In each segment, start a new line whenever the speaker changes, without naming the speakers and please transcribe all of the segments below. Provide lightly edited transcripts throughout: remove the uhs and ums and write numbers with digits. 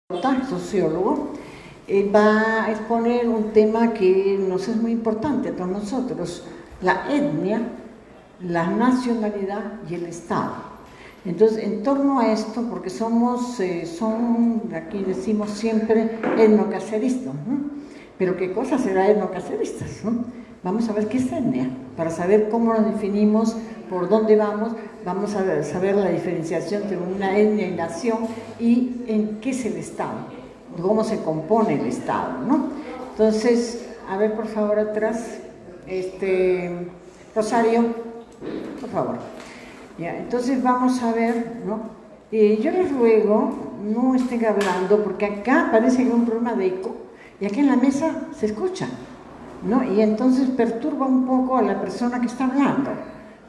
sociólogo, va a exponer un tema que nos es muy importante a todos nosotros: la etnia, la nacionalidad y el Estado. Entonces, en torno a esto, porque aquí decimos siempre etnocaceristas, ¿no? Pero ¿qué cosa será etnocaceristas, ¿no? Vamos a ver qué es etnia, para saber cómo nos definimos, por dónde vamos a saber la diferenciación entre una etnia y nación y en qué es el Estado, cómo se compone el Estado, ¿no? Entonces, a ver, por favor, atrás, Rosario, por favor. Ya, entonces vamos a ver, ¿no? Yo les ruego, no estén hablando, porque acá parece que hay un problema de eco, y aquí en la mesa se escucha, ¿no? Y entonces perturba un poco a la persona que está hablando,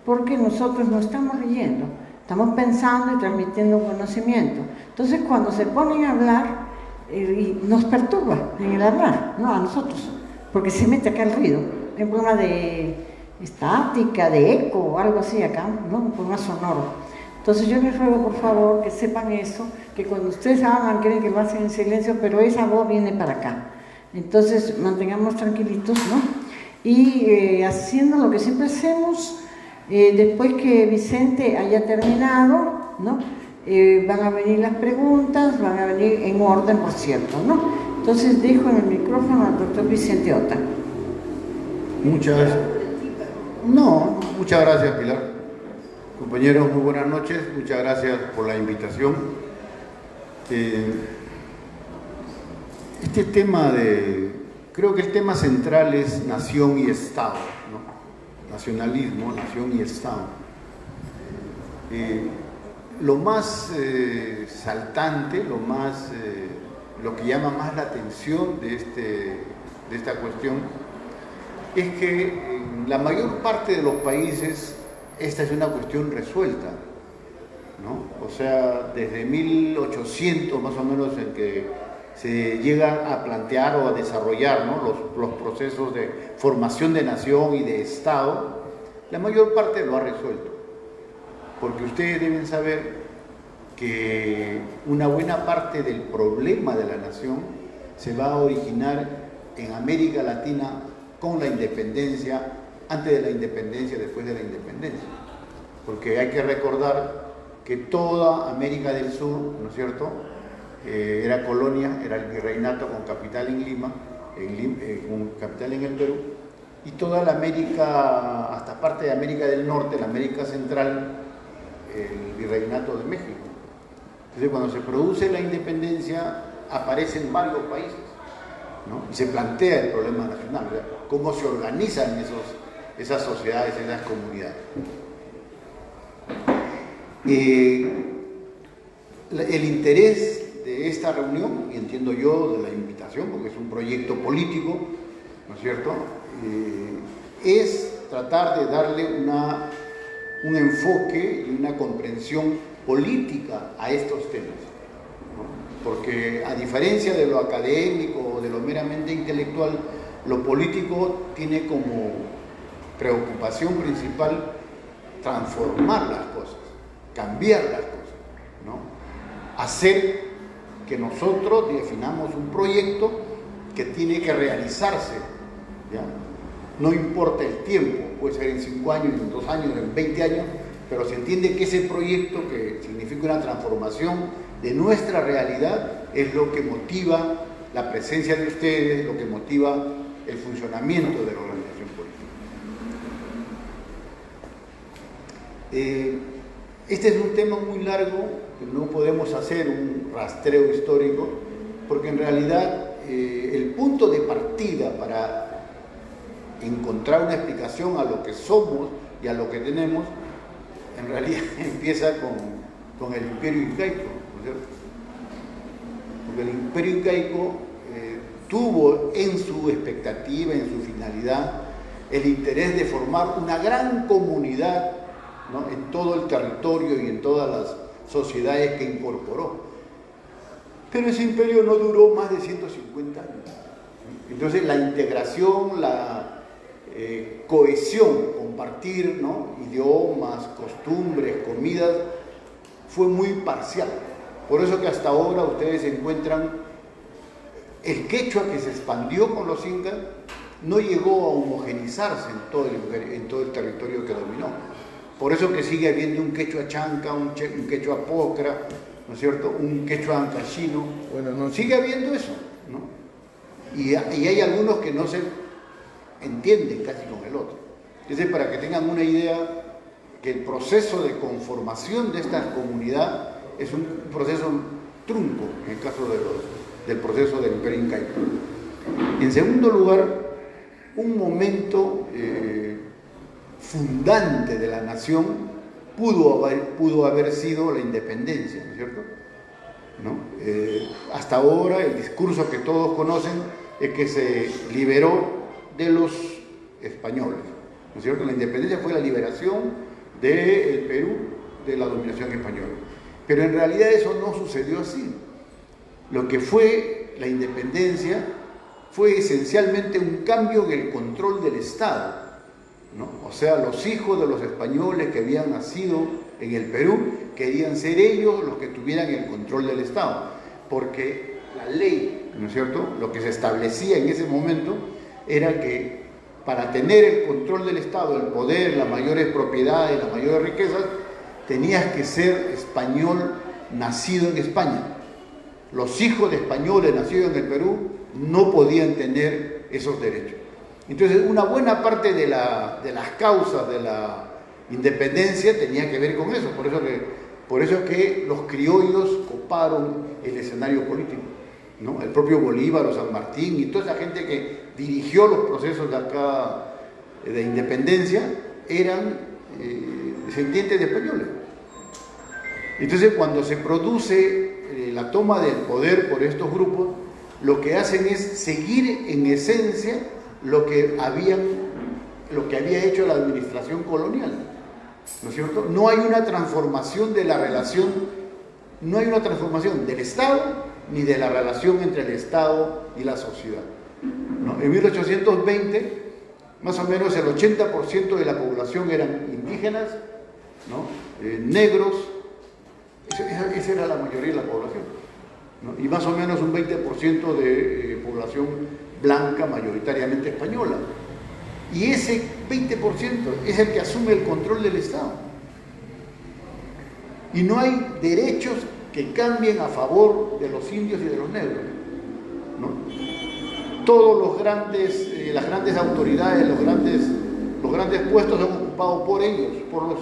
porque nosotros no estamos leyendo, estamos pensando y transmitiendo conocimiento. Entonces, cuando se ponen a hablar, nos perturba en el hablar, ¿no? A nosotros, porque se mete acá el ruido. Hay un problema de estática, de eco o algo así acá, ¿no? Un problema sonoro. Entonces, yo les ruego, por favor, que sepan eso, que cuando ustedes hablan, creen que lo hacen en silencio, pero esa voz viene para acá. Entonces, mantengamos tranquilitos, ¿no? Y haciendo lo que siempre hacemos, después que Vicente haya terminado, ¿no? Van a venir las preguntas, van a venir en orden, por cierto, ¿no? Entonces, dejo en el micrófono al doctor Vicente Ota.
Muchas gracias, Pilar. Compañeros, muy buenas noches. Muchas gracias por la invitación. Este tema creo que el tema central es nación y Estado, ¿no? Nacionalismo, nación y Estado. Lo más saltante, lo que llama más la atención de esta cuestión es que en la mayor parte de los países esta es una cuestión resuelta, ¿no? O sea, desde 1800 más o menos en que se llega a plantear o a desarrollar, ¿no? los procesos de formación de nación y de Estado, la mayor parte lo ha resuelto. Porque ustedes deben saber que una buena parte del problema de la nación se va a originar en América Latina con la independencia, antes de la independencia, después de la independencia. Porque hay que recordar que toda América del Sur, ¿no es cierto?, era colonia, era el virreinato con capital en Lima, con capital en el Perú, y toda la América, hasta parte de América del Norte, la América Central, el virreinato de México. Entonces, cuando se produce la independencia, aparecen varios países, ¿no? Y se plantea el problema nacional, ¿verdad? Cómo se organizan esas sociedades, esas comunidades. El interés de esta reunión, y entiendo yo de la invitación, porque es un proyecto político, ¿no es cierto?, es tratar de darle un enfoque y una comprensión política a estos temas, ¿no? Porque a diferencia de lo académico o de lo meramente intelectual, lo político tiene como preocupación principal transformar las cosas, cambiar las cosas, ¿no? Hacer que nosotros definamos un proyecto que tiene que realizarse, ¿ya? No importa el tiempo, puede ser en 5 años, en 2 años, en 20 años, pero se entiende que ese proyecto, que significa una transformación de nuestra realidad, es lo que motiva la presencia de ustedes, lo que motiva el funcionamiento de la organización política. Este es un tema muy largo, que no podemos hacer un rastreo histórico, porque en realidad el punto de partida para encontrar una explicación a lo que somos y a lo que tenemos, en realidad empieza con el Imperio Incaico, ¿no es cierto? Porque el Imperio Incaico tuvo en su expectativa, en su finalidad, el interés de formar una gran comunidad, ¿no?, en todo el territorio y en todas las sociedades que incorporó. Pero ese imperio no duró más de 150 años. Entonces la integración, la cohesión, compartir, ¿no?, idiomas, costumbres, comidas, fue muy parcial. Por eso que hasta ahora ustedes encuentran el quechua que se expandió con los incas, no llegó a homogenizarse en todo el territorio que dominó. Por eso que sigue habiendo un quechua chanca, un quechua pocra, ¿no es cierto?, un quechua ancashino. Bueno, no, sigue habiendo eso, ¿no? Y hay algunos que no se entienden casi con el otro. Entonces, para que tengan una idea, que el proceso de conformación de esta comunidad es un proceso trunco, en el caso del proceso del Imperio Incaico. En segundo lugar, un momento fundante de la nación pudo haber sido la independencia, ¿no es cierto? ¿No? Hasta ahora el discurso que todos conocen es que se liberó de los españoles, ¿no es cierto? La independencia fue la liberación del Perú de la dominación española. Pero en realidad eso no sucedió así. Lo que fue la independencia fue esencialmente un cambio en el control del Estado, ¿no? O sea, los hijos de los españoles que habían nacido en el Perú querían ser ellos los que tuvieran el control del Estado, porque la ley, ¿no es cierto?, lo que se establecía en ese momento era que para tener el control del Estado, el poder, las mayores propiedades, las mayores riquezas, tenías que ser español nacido en España. Los hijos de españoles nacidos en el Perú no podían tener esos derechos. Entonces, una buena parte de las causas de la independencia tenía que ver con eso. Por eso es que los criollos coparon el escenario político, ¿no? El propio Bolívar o San Martín y toda esa gente que dirigió los procesos de acá de independencia eran descendientes de españoles. Entonces, cuando se produce la toma del poder por estos grupos, lo que hacen es seguir en esencia lo que había hecho la administración colonial, ¿no es cierto? No hay una transformación de la relación, no hay una transformación del Estado ni de la relación entre el Estado y la sociedad, ¿no? En 1820, más o menos el 80% de la población eran indígenas, ¿no? Negros, esa era la mayoría de la población, ¿no? Y más o menos un 20% de población blanca, mayoritariamente española. Y ese 20% es el que asume el control del Estado. Y no hay derechos que cambien a favor de los indios y de los negros, ¿no? Todos las grandes autoridades, los grandes puestos son ocupados por ellos, por los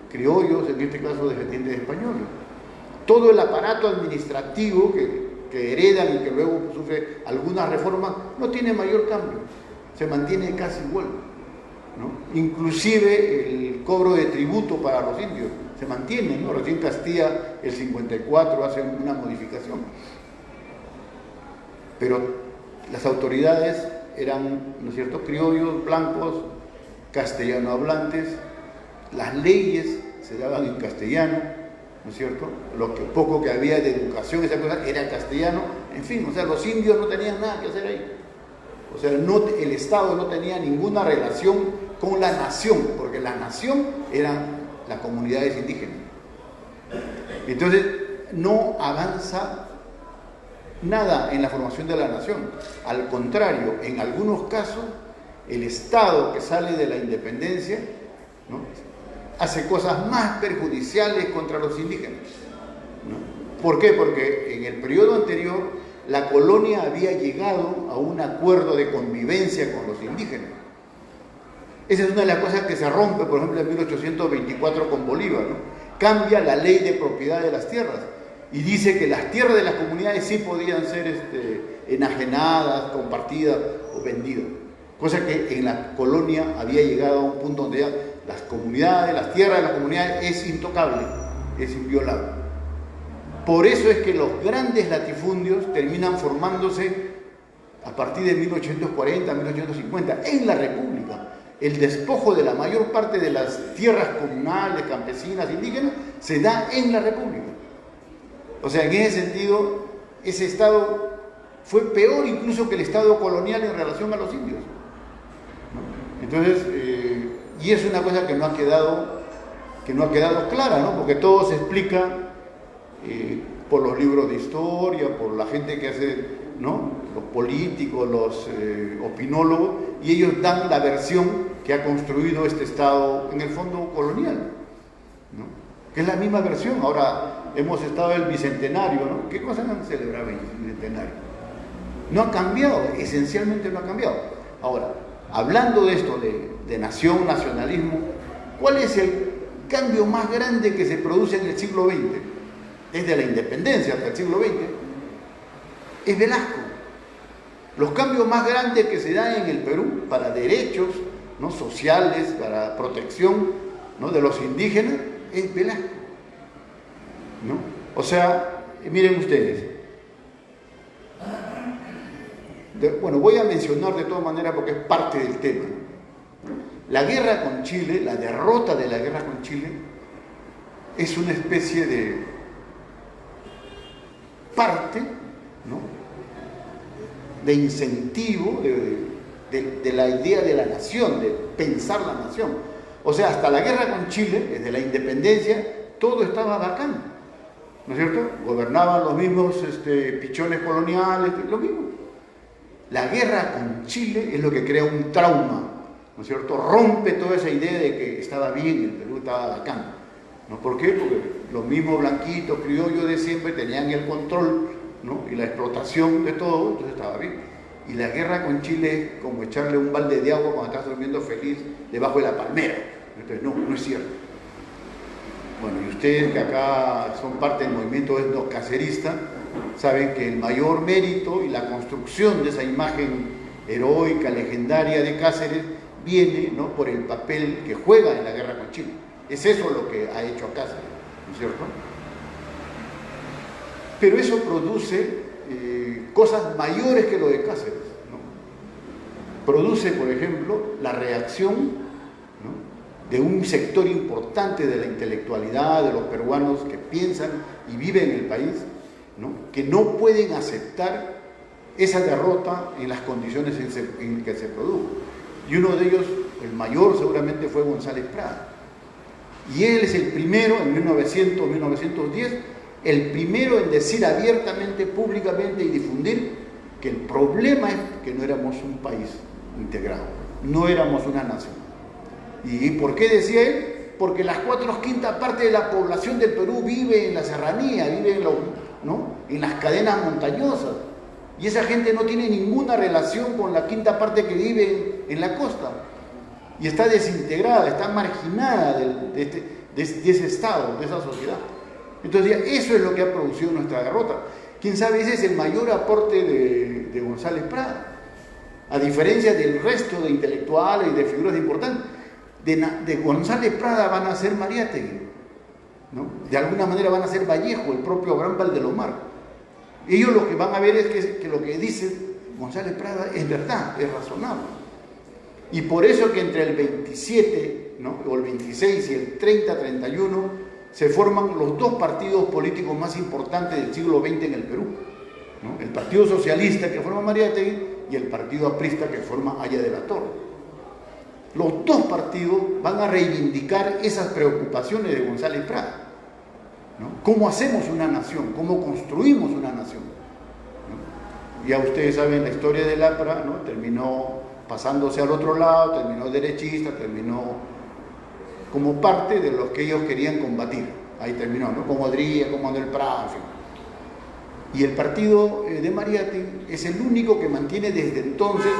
criollos, en este caso descendientes españoles. Todo el aparato administrativo que heredan y que luego sufre algunas reformas no tiene mayor cambio, se mantiene casi igual, ¿no? Inclusive el cobro de tributo para los indios se mantiene, ¿no? Recién Castilla el 54 hace una modificación, pero las autoridades eran, ¿no es cierto?, criollos, blancos, castellano hablantes, las leyes se daban en castellano, ¿no es cierto? Lo poco que había de educación, esa cosa, era castellano, en fin, o sea, los indios no tenían nada que hacer ahí. O sea, el Estado no tenía ninguna relación con la nación, porque la nación eran las comunidades indígenas. Entonces, no avanza nada en la formación de la nación. Al contrario, en algunos casos, el Estado que sale de la independencia, ¿no?, hace cosas más perjudiciales contra los indígenas, ¿no? ¿Por qué? Porque en el periodo anterior la colonia había llegado a un acuerdo de convivencia con los indígenas. Esa es una de las cosas que se rompe, por ejemplo, en 1824 con Bolívar, ¿no? Cambia la ley de propiedad de las tierras y dice que las tierras de las comunidades sí podían ser enajenadas, compartidas o vendidas. Cosa que en la colonia había llegado a un punto donde ya las comunidades, las tierras de las comunidades es intocable, es inviolable. Por eso es que los grandes latifundios terminan formándose a partir de 1840, 1850, en la República. El despojo de la mayor parte de las tierras comunales, campesinas, indígenas, se da en la República. O sea, en ese sentido, ese Estado fue peor incluso que el Estado colonial en relación a los indios, ¿no? Entonces, y es una cosa que no ha quedado clara, ¿no? Porque todo se explica por los libros de historia, por la gente que hace, ¿no?, los políticos, los opinólogos, y ellos dan la versión que ha construido este Estado, en el fondo colonial, ¿no?, que es la misma versión. Ahora hemos estado en el Bicentenario, ¿no? ¿Qué cosas han celebrado en el Bicentenario? No ha cambiado, esencialmente no ha cambiado. Ahora, hablando de esto, de nación, nacionalismo, ¿cuál es el cambio más grande que se produce en el siglo XX? Desde la independencia hasta el siglo XX, es Velasco. Los cambios más grandes que se dan en el Perú para derechos, ¿no?, sociales, para protección, ¿no?, de los indígenas, es Velasco, ¿no? O sea, miren ustedes. Bueno, voy a mencionar de todas maneras porque es parte del tema. La guerra con Chile, la derrota de la guerra con Chile, es una especie de parte, ¿no?, de incentivo de la idea de la nación, de pensar la nación. O sea, hasta la guerra con Chile, desde la independencia, todo estaba bacán, ¿no es cierto? Gobernaban los mismos pichones coloniales, lo mismo. La guerra con Chile es lo que crea un trauma, ¿no es cierto? Rompe toda esa idea de que estaba bien, el Perú estaba bacán, ¿no? ¿Por qué? Porque los mismos blanquitos, criollos de siempre tenían el control, ¿no?, y la explotación de todo, entonces estaba bien. Y la guerra con Chile es como echarle un balde de agua cuando estás durmiendo feliz debajo de la palmera. Entonces, no es cierto. Bueno, y ustedes que acá son parte del movimiento etnocacerista, saben que el mayor mérito y la construcción de esa imagen heroica, legendaria de Cáceres, viene, ¿no?, por el papel que juega en la guerra con Chile. Es eso lo que ha hecho a Cáceres, ¿no es cierto? Pero eso produce cosas mayores que lo de Cáceres, ¿no? Produce, por ejemplo, la reacción, ¿no?, de un sector importante de la intelectualidad, de los peruanos que piensan y viven en el país, ¿no?, que no pueden aceptar esa derrota en las condiciones en que se produjo. Y uno de ellos, el mayor seguramente, fue González Prada. Y él es el primero, en 1900, 1910, el primero en decir abiertamente, públicamente y difundir que el problema es que no éramos un país integrado, no éramos una nación. ¿Y por qué decía él? Porque las 4/5 partes de la población del Perú vive en la serranía, vive en las cadenas montañosas. Y esa gente no tiene ninguna relación con la 1/5 parte que vive en la costa. Y está desintegrada, está marginada de ese estado, de esa sociedad. Entonces, eso es lo que ha producido nuestra derrota. Quién sabe, ese es el mayor aporte de González Prada. A diferencia del resto de intelectuales y de figuras importantes, de González Prada van a ser Mariátegui, ¿no? De alguna manera van a ser Vallejo, el propio Gran Valdelomar. Ellos lo que van a ver es que lo que dice González Prada es verdad, es razonable. Y por eso que entre el 27, ¿no?, o el 26 y el 30-31 se forman los dos partidos políticos más importantes del siglo XX en el Perú, ¿no? El Partido Socialista, que forma Mariátegui, y el Partido Aprista, que forma Haya de la Torre. Los dos partidos van a reivindicar esas preocupaciones de González Prada, ¿no? ¿Cómo hacemos una nación? ¿Cómo construimos una nación? ¿No? Ya ustedes saben la historia del APRA, ¿no? Terminó pasándose al otro lado, terminó derechista, terminó como parte de los que ellos querían combatir. Ahí terminó, ¿no? Como Adría, como Manuel Prada, en fin. Y el partido de Mariátegui es el único que mantiene desde entonces,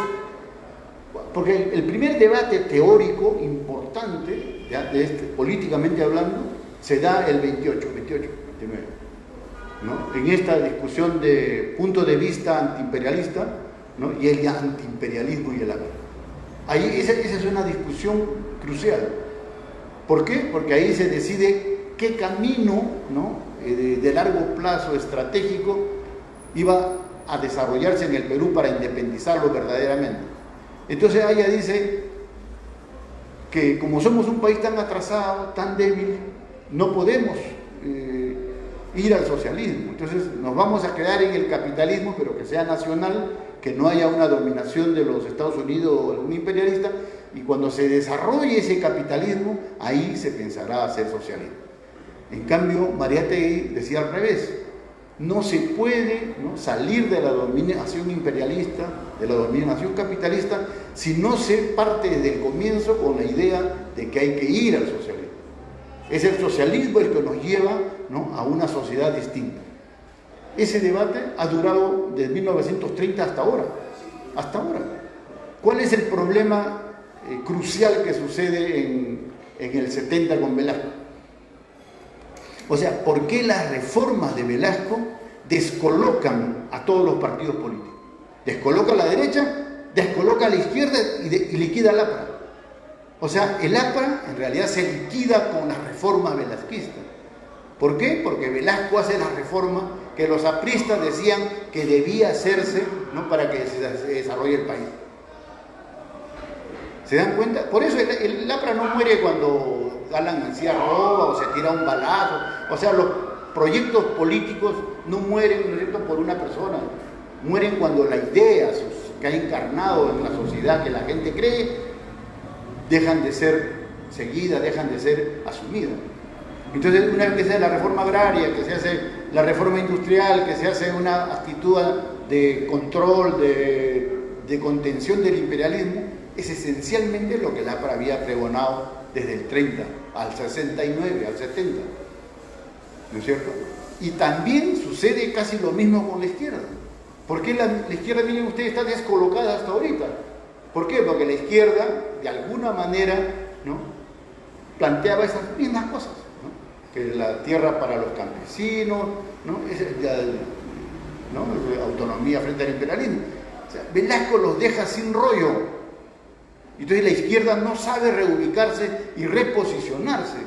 porque el primer debate teórico importante, ya, políticamente hablando, se da el 28, 29, ¿no? En esta discusión de punto de vista antiimperialista, ¿no?, y el antiimperialismo y el APRA. Ahí esa es una discusión crucial. ¿Por qué? Porque ahí se decide qué camino, ¿no?, de largo plazo estratégico iba a desarrollarse en el Perú para independizarlo verdaderamente. Entonces ella dice que como somos un país tan atrasado, tan débil, no podemos ir al socialismo. Entonces nos vamos a quedar en el capitalismo, pero que sea nacional, que no haya una dominación de los Estados Unidos o algún imperialista, y cuando se desarrolle ese capitalismo, ahí se pensará hacer socialismo. En cambio, Mariátegui decía al revés, No se puede, ¿no?, salir de la dominación imperialista, de la dominación capitalista, si no se parte desde el comienzo con la idea de que hay que ir al socialismo. Es el socialismo el que nos lleva, ¿no?, a una sociedad distinta. Ese debate ha durado desde 1930 hasta ahora. Hasta ahora. ¿Cuál es el problema crucial que sucede en el 70 con Velasco? O sea, ¿por qué las reformas de Velasco descolocan a todos los partidos políticos? Descoloca a la derecha, descoloca a la izquierda y liquida al APRA. O sea, el APRA en realidad se liquida con las reformas velasquistas. ¿Por qué? Porque Velasco hace las reformas que los apristas decían que debía hacerse, ¿no?, para que se desarrolle el país. ¿Se dan cuenta? Por eso el APRA no muere cuando Alan García roba o se tira un balazo. O sea, los proyectos políticos no mueren, ¿no es cierto?, por una persona. Mueren cuando la idea que ha encarnado en la sociedad, que la gente cree, dejan de ser seguidas, dejan de ser asumidas. Entonces, una vez que se hace la reforma agraria, que se hace la reforma industrial, que se hace una actitud de control, de contención del imperialismo, es esencialmente lo que el APRA había pregonado desde el 30 al 69, al 70. ¿No es cierto? Y también sucede casi lo mismo con la izquierda. ¿Por qué la izquierda, miren ustedes, está descolocada hasta ahorita? ¿Por qué? Porque la izquierda, de alguna manera, ¿no?, planteaba esas mismas cosas, ¿no?, que la tierra para los campesinos, ¿no?, autonomía frente al imperialismo. O sea, Velasco los deja sin rollo. Entonces la izquierda no sabe reubicarse y reposicionarse,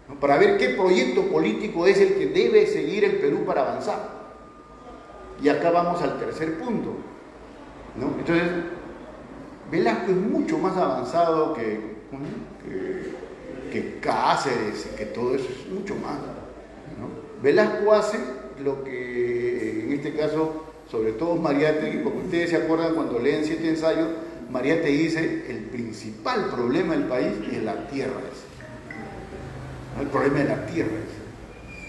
¿no?, para ver qué proyecto político es el que debe seguir el Perú para avanzar. Y acá vamos al tercer punto, ¿no? Entonces, Velasco es mucho más avanzado que Cáceres, que todo eso es mucho más, ¿no? Velasco hace lo que, en este caso, sobre todo Mariátegui, porque ustedes se acuerdan cuando leen 7 ensayos, Mariátegui dice, el principal problema del país es la tierra, ¿no? El problema de la tierra,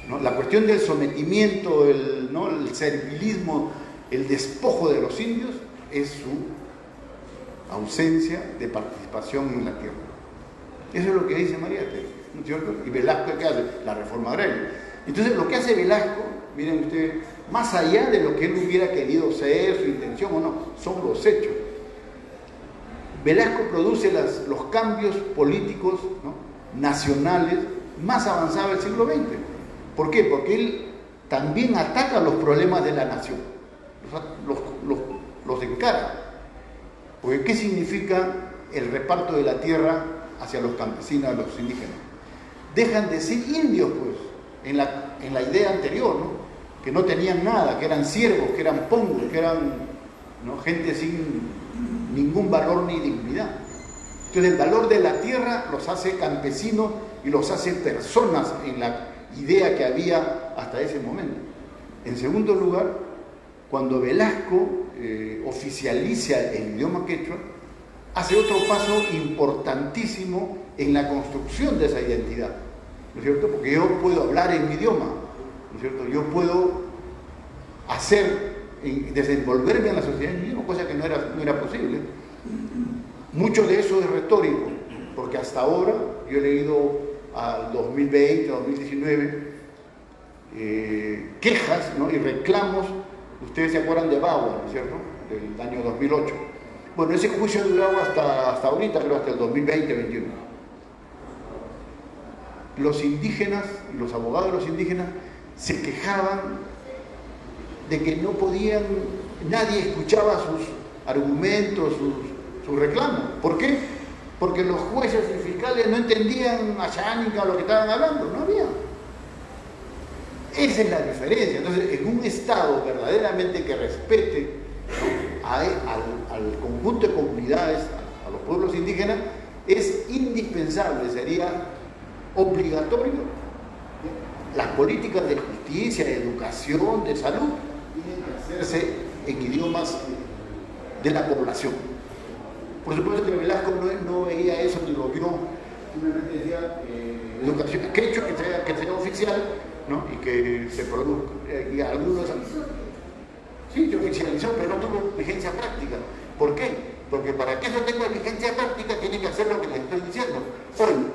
¿no? La cuestión del sometimiento, el servilismo, el despojo de los indios es su ausencia de participación en la tierra. Eso es lo que dice Mariátegui, ¿no es cierto? Y Velasco, ¿qué hace? La reforma agraria. Entonces, lo que hace Velasco, miren ustedes, más allá de lo que él hubiera querido ser, su intención o no, son los hechos. Velasco produce los cambios políticos, ¿no?, nacionales más avanzados del siglo XX. ¿Por qué? Porque él también ataca los problemas de la nación, los encara. Porque ¿qué significa el reparto de la tierra hacia los campesinos, a los indígenas? Dejan de ser indios, pues, en la idea anterior, ¿no?, que no tenían nada, que eran siervos, que eran pongos, que eran, ¿no?, gente sin ningún valor ni dignidad. Entonces el valor de la tierra los hace campesinos y los hace personas en la idea que había hasta ese momento. En segundo lugar, cuando Velasco oficializa el idioma quechua, hace otro paso importantísimo en la construcción de esa identidad, ¿no es cierto? Porque yo puedo hablar en mi idioma, ¿no es cierto? Yo puedo desenvolverme en la sociedad en mi idioma, cosa que no era posible. Mucho de eso es retórico, porque hasta ahora, yo he leído al 2020, 2019, quejas, ¿no?, y reclamos. Ustedes se acuerdan de Bagua, ¿no es cierto?, del año 2008. Bueno, ese juicio ha durado hasta ahorita, creo, hasta el 2020-2021. Los indígenas, los abogados de los indígenas, se quejaban de que no podían, nadie escuchaba sus argumentos, sus reclamos. ¿Por qué? Porque los jueces y fiscales no entendían a Chánica lo que estaban hablando, no había. Esa es la diferencia. Entonces, en un Estado verdaderamente que respete, ¿no?, al conjunto de comunidades, a los pueblos indígenas, es indispensable, sería obligatorio, las políticas de justicia, de educación, de salud, tienen que hacerse en idiomas de la población. Por supuesto que Velasco no veía eso ni lo vio, simplemente decía educación quechua, que sea oficial, ¿no? Y que se produzca. Y algunos... Sí, se oficializó, pero no tuvo vigencia práctica. ¿Por qué? Porque para que eso tenga vigencia práctica tiene que hacer lo que les estoy diciendo. Hoy,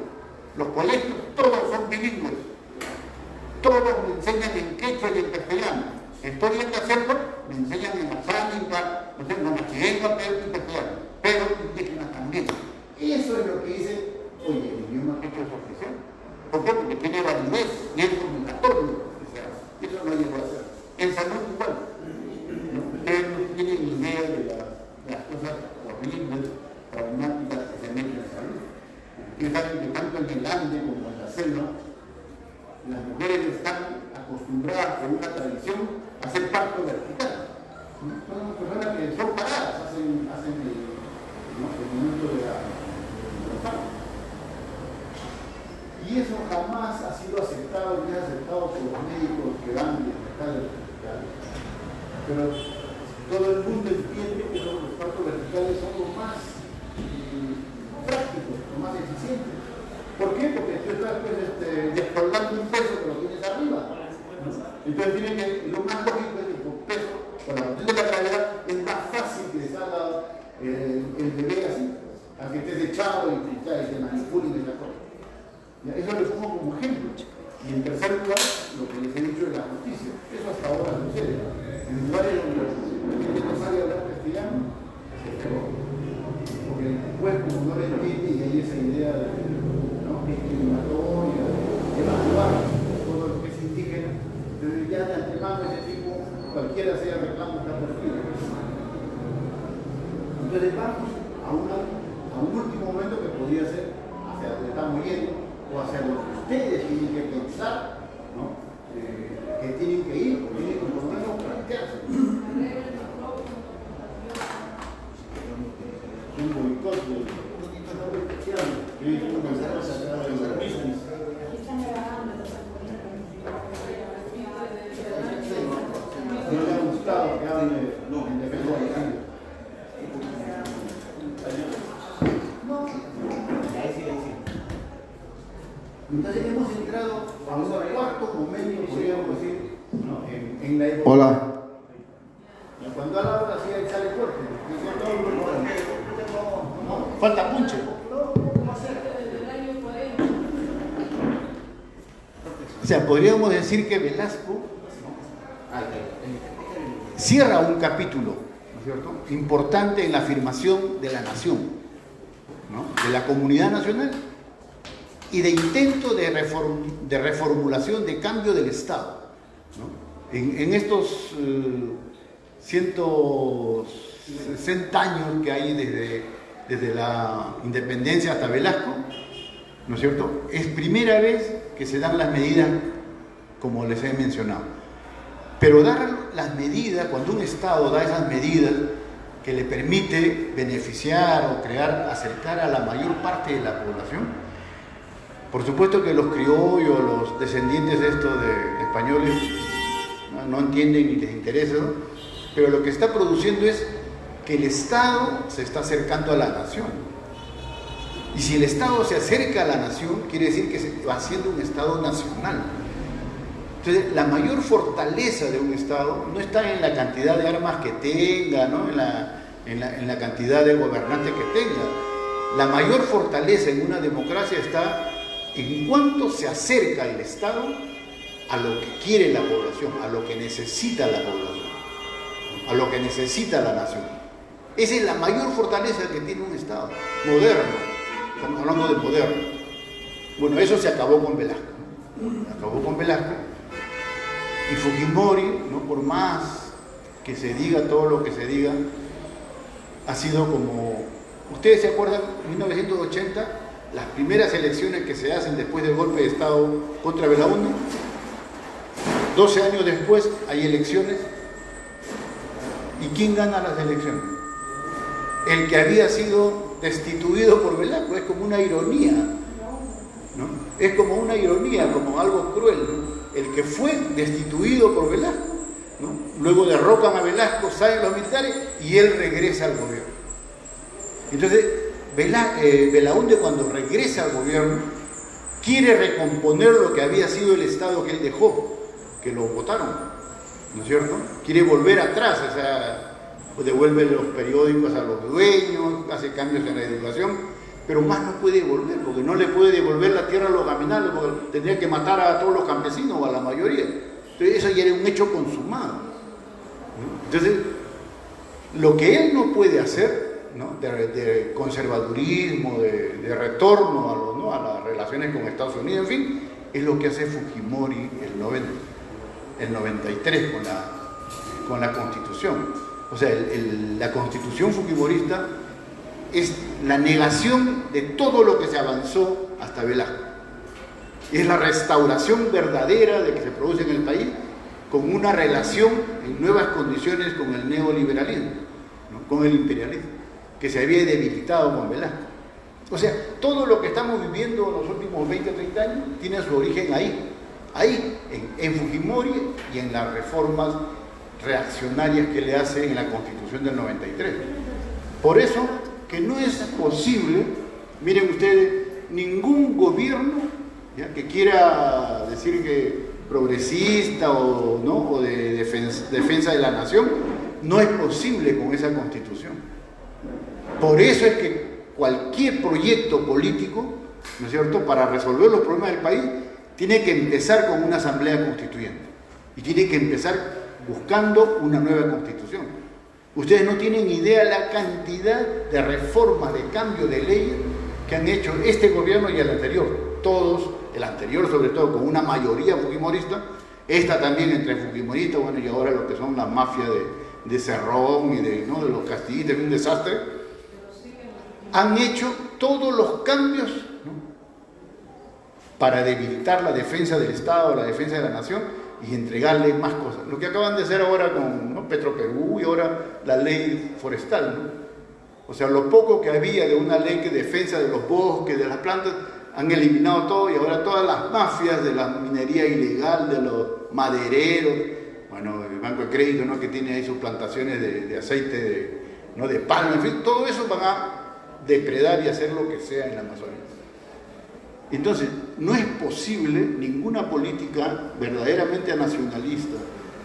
los colegios todos son bilingües. Todos me enseñan en quechua y en castellano. Estoy en hacerlo, me enseñan en la sánica, no sé, en la chilena, pero en castellano. Pero indígenas también. Eso es lo que dice, oye, el idioma quechua es oficial. ¿Por qué? Porque tiene validez y es obligatorio. O sea, eso no llegó a ser. En salud igual. Ustedes no tienen idea de las cosas horribles, traumáticas que se meten en salud. Ustedes saben que tanto en el Ande como en la selva, las mujeres están acostumbradas por una tradición a hacer parto vertical. Son personas que son paradas, hacen el momento de los partos. Y eso jamás ha sido aceptado ni aceptado por los médicos que dan el hospital vertical. Pero todo el mundo entiende que los partos verticales son los más prácticos, los más eficientes. ¿Por qué? Porque tú estás descolgando un peso que lo tienes arriba. Entonces tiene que, lo más lógico es que con peso, con la cuestión de la gravedad, es más fácil que salga el bebé así, a que estés echado y te manipulen esa cosa. Eso lo pongo como ejemplo. Y en tercer lugar, lo que les he dicho de la justicia. Eso hasta ahora sucede. En lugares donde la gente no sabe hablar castellano, se pegó. Porque el juez, como no le entiende, y hay esa idea de discriminatoria, de evaluar todo lo que es indígena, entonces ya de antemano ese tipo, cualquiera sea reclamo, está perdido. Entonces vamos a un último momento que podría ser hacia donde estamos yendo, o hacia lo que ustedes tienen que pensar, ¿no? Que tienen que ir, o tienen que por lo menos plantearse. Un boicot de no le ha gustado que hable en defensa de cambio. Entonces hemos entrado a un cuarto momento, podríamos decir, ¿no? en la época.
Hola.
Cuando habla así sale fuerte. Falta punche. O sea, podríamos decir que Velasco cierra un capítulo, ¿no es cierto?, importante en la afirmación de la nación, ¿no?, de la comunidad nacional y de intento de reformulación, de cambio del Estado, ¿no? En estos 160 años que hay desde la independencia hasta Velasco, ¿no es cierto?, es primera vez que se dan las medidas como les he mencionado. Pero dar las medidas, cuando un Estado da esas medidas que le permite beneficiar o crear, acercar a la mayor parte de la población, por supuesto que los criollos, los descendientes de estos de españoles no entienden ni les interesa, ¿no? Pero lo que está produciendo es que el Estado se está acercando a la nación. Y si el Estado se acerca a la nación, quiere decir que se va haciendo un Estado nacional. Entonces, la mayor fortaleza de un Estado no está en la cantidad de armas que tenga, ¿no?, en la cantidad de gobernantes que tenga. La mayor fortaleza en una democracia está en cuanto se acerca el Estado a lo que quiere la población, a lo que necesita la población, a lo que necesita la nación. Esa es la mayor fortaleza que tiene un Estado moderno. Estamos hablando de moderno. Bueno, eso se acabó con Velasco. Acabó con Velasco. Y Fujimori, ¿no?, por más que se diga todo lo que se diga, ha sido como... ¿Ustedes se acuerdan? En 1980, las primeras elecciones que se hacen después del golpe de Estado contra Belaúnde. 12 años después hay elecciones. ¿Y quién gana las elecciones? El que había sido destituido por Velasco. Es como una ironía, ¿no? Es como una ironía, como algo cruel, ¿no? El que fue destituido por Velasco, ¿no?, luego derrocan a Velasco, salen los militares y él regresa al gobierno. Entonces, Belaúnde, cuando regresa al gobierno, quiere recomponer lo que había sido el Estado que él dejó, que lo votaron, ¿no es cierto? Quiere volver atrás, o sea, devuelve los periódicos a los dueños, hace cambios en la educación, pero más no puede devolver, porque no le puede devolver la tierra a los gaminales, porque tendría que matar a todos los campesinos o a la mayoría. Entonces eso ya era un hecho consumado, ¿no? Entonces, lo que él no puede hacer, ¿no?, de conservadurismo, de retorno a las relaciones con Estados Unidos, en fin, es lo que hace Fujimori el 93 con la Constitución. O sea, la Constitución fujimorista es la negación de todo lo que se avanzó hasta Velasco. Es la restauración verdadera de que se produce en el país con una relación en nuevas condiciones con el neoliberalismo, ¿no?, con el imperialismo, que se había debilitado con Velasco. O sea, todo lo que estamos viviendo en los últimos 20 o 30 años tiene su origen ahí, en Fujimori y en las reformas reaccionarias que le hace en la Constitución del 93. Por eso que no es posible, miren ustedes, ningún gobierno, ¿ya?, que quiera decir que progresista o, ¿no?, o de defensa de la nación, no es posible con esa Constitución. Por eso es que cualquier proyecto político, ¿no es cierto?, para resolver los problemas del país, tiene que empezar con una asamblea constituyente y tiene que empezar buscando una nueva Constitución. Ustedes no tienen idea la cantidad de reformas, de cambio de leyes que han hecho este gobierno y el anterior. Todos, el anterior sobre todo con una mayoría fujimorista, esta también entre fujimoristas, bueno, y ahora lo que son las mafias de Cerrón y de los castillistas, un desastre, han hecho todos los cambios, ¿no?, para debilitar la defensa del Estado, la defensa de la nación y entregarle más cosas. Lo que acaban de hacer ahora con, ¿no?, Petroperú y ahora la ley forestal, ¿no? O sea, lo poco que había de una ley que defensa de los bosques, de las plantas, han eliminado todo y ahora todas las mafias de la minería ilegal, de los madereros, bueno, el Banco de Crédito, ¿no?, que tiene ahí sus plantaciones de aceite de palma, en fin, todo eso van a depredar y hacer lo que sea en la Amazonía. Entonces, no es posible ninguna política verdaderamente nacionalista,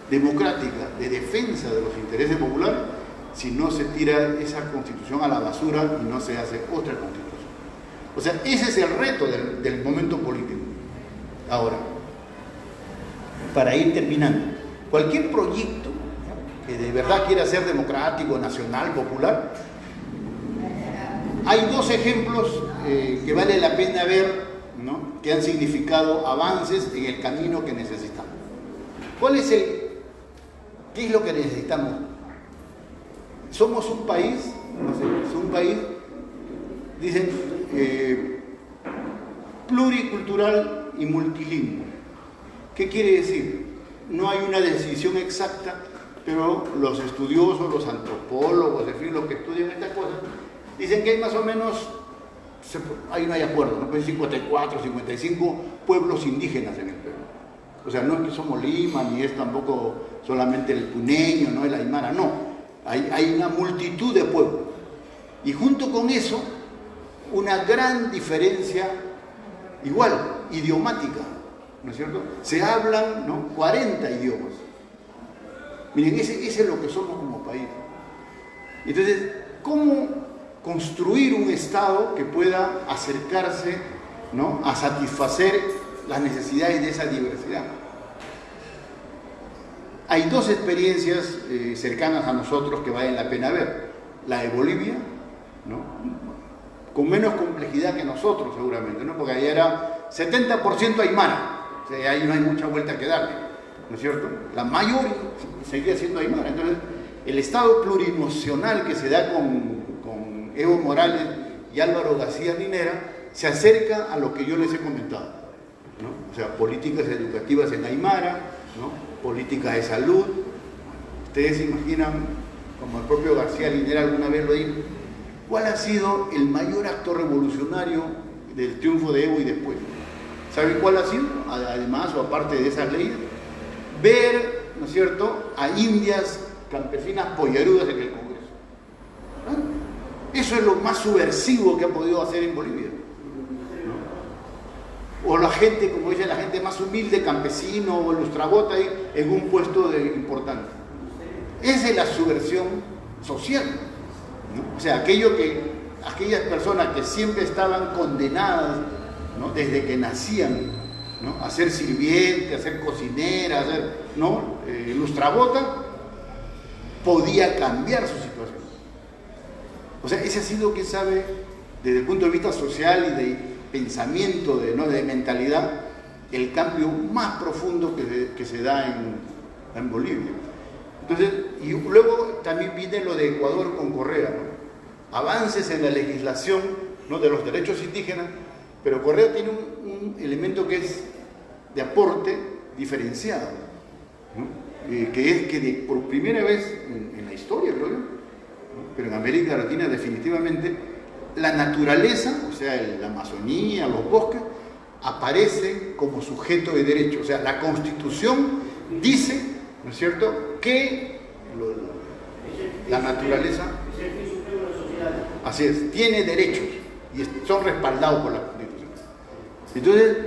democrática, de defensa de los intereses populares, si no se tira esa Constitución a la basura y no se hace otra Constitución. O sea, ese es el reto del momento político. Ahora, para ir terminando, cualquier proyecto que de verdad quiera ser democrático, nacional, popular, hay dos ejemplos que vale la pena ver, ¿no?, que han significado avances en el camino que necesitamos. ¿Qué es lo que necesitamos? Somos un país, dicen, pluricultural y multilingüe. ¿Qué quiere decir? No hay una decisión exacta, pero los estudiosos, los antropólogos, en fin, los que estudian estas cosas, dicen que hay más o menos, no hay acuerdo, ¿no?, 54, 55 pueblos indígenas en el Perú. O sea, no es que somos Lima, ni es tampoco solamente el puneño, no el aymara, no. Hay una multitud de pueblos. Y junto con eso, una gran diferencia, igual, idiomática, ¿no es cierto? Se hablan, ¿no?, 40 idiomas. Miren, ese es lo que somos como país. Entonces, ¿cómo construir un Estado que pueda acercarse, ¿no?, a satisfacer las necesidades de esa diversidad? Hay dos experiencias cercanas a nosotros que valen la pena ver. La de Bolivia, ¿no?, con menos complejidad que nosotros seguramente, ¿no?, porque allá era 70% aymara, o sea, ahí no hay mucha vuelta que darle, ¿no es cierto? La mayoría seguía siendo aymara. Entonces, el Estado plurinacional que se da con Evo Morales y Álvaro García Linera se acerca a lo que yo les he comentado, ¿no? O sea, políticas educativas en aymara, ¿no?, política de salud. Ustedes se imaginan, como el propio García Linera alguna vez lo dijo, ¿cuál ha sido el mayor acto revolucionario del triunfo de Evo y después? ¿Saben cuál ha sido? Además, o aparte de esas leyes, ver, ¿no es cierto?, a indias campesinas pollerudas en el Congreso, ¿no? Eso es lo más subversivo que ha podido hacer en Bolivia, ¿no? o la gente, como dice la gente más humilde, campesino o lustrabota ahí en un puesto importante. Esa es la subversión social, ¿no? O sea, aquellas personas que siempre estaban condenadas, ¿no?, desde que nacían, ¿no?, a ser sirviente, a ser cocinera, a ser, ¿no?, lustrabota, podía cambiar su situación. O sea, ese ha sido, quién sabe, desde el punto de vista social y de pensamiento, de mentalidad, el cambio más profundo que se da en Bolivia. Entonces, y luego también viene lo de Ecuador con Correa, ¿no? Avances en la legislación, ¿no?, de los derechos indígenas, pero Correa tiene un elemento que es de aporte diferenciado, ¿no? Que es que por primera vez en la historia, creo yo, ¿no?, pero en América Latina definitivamente, la naturaleza, o sea, la Amazonía, los bosques, aparece como sujeto de derecho. O sea, la Constitución dice, ¿no es cierto?, que la naturaleza, así es, tiene derechos y son respaldados por la Constitución. Entonces,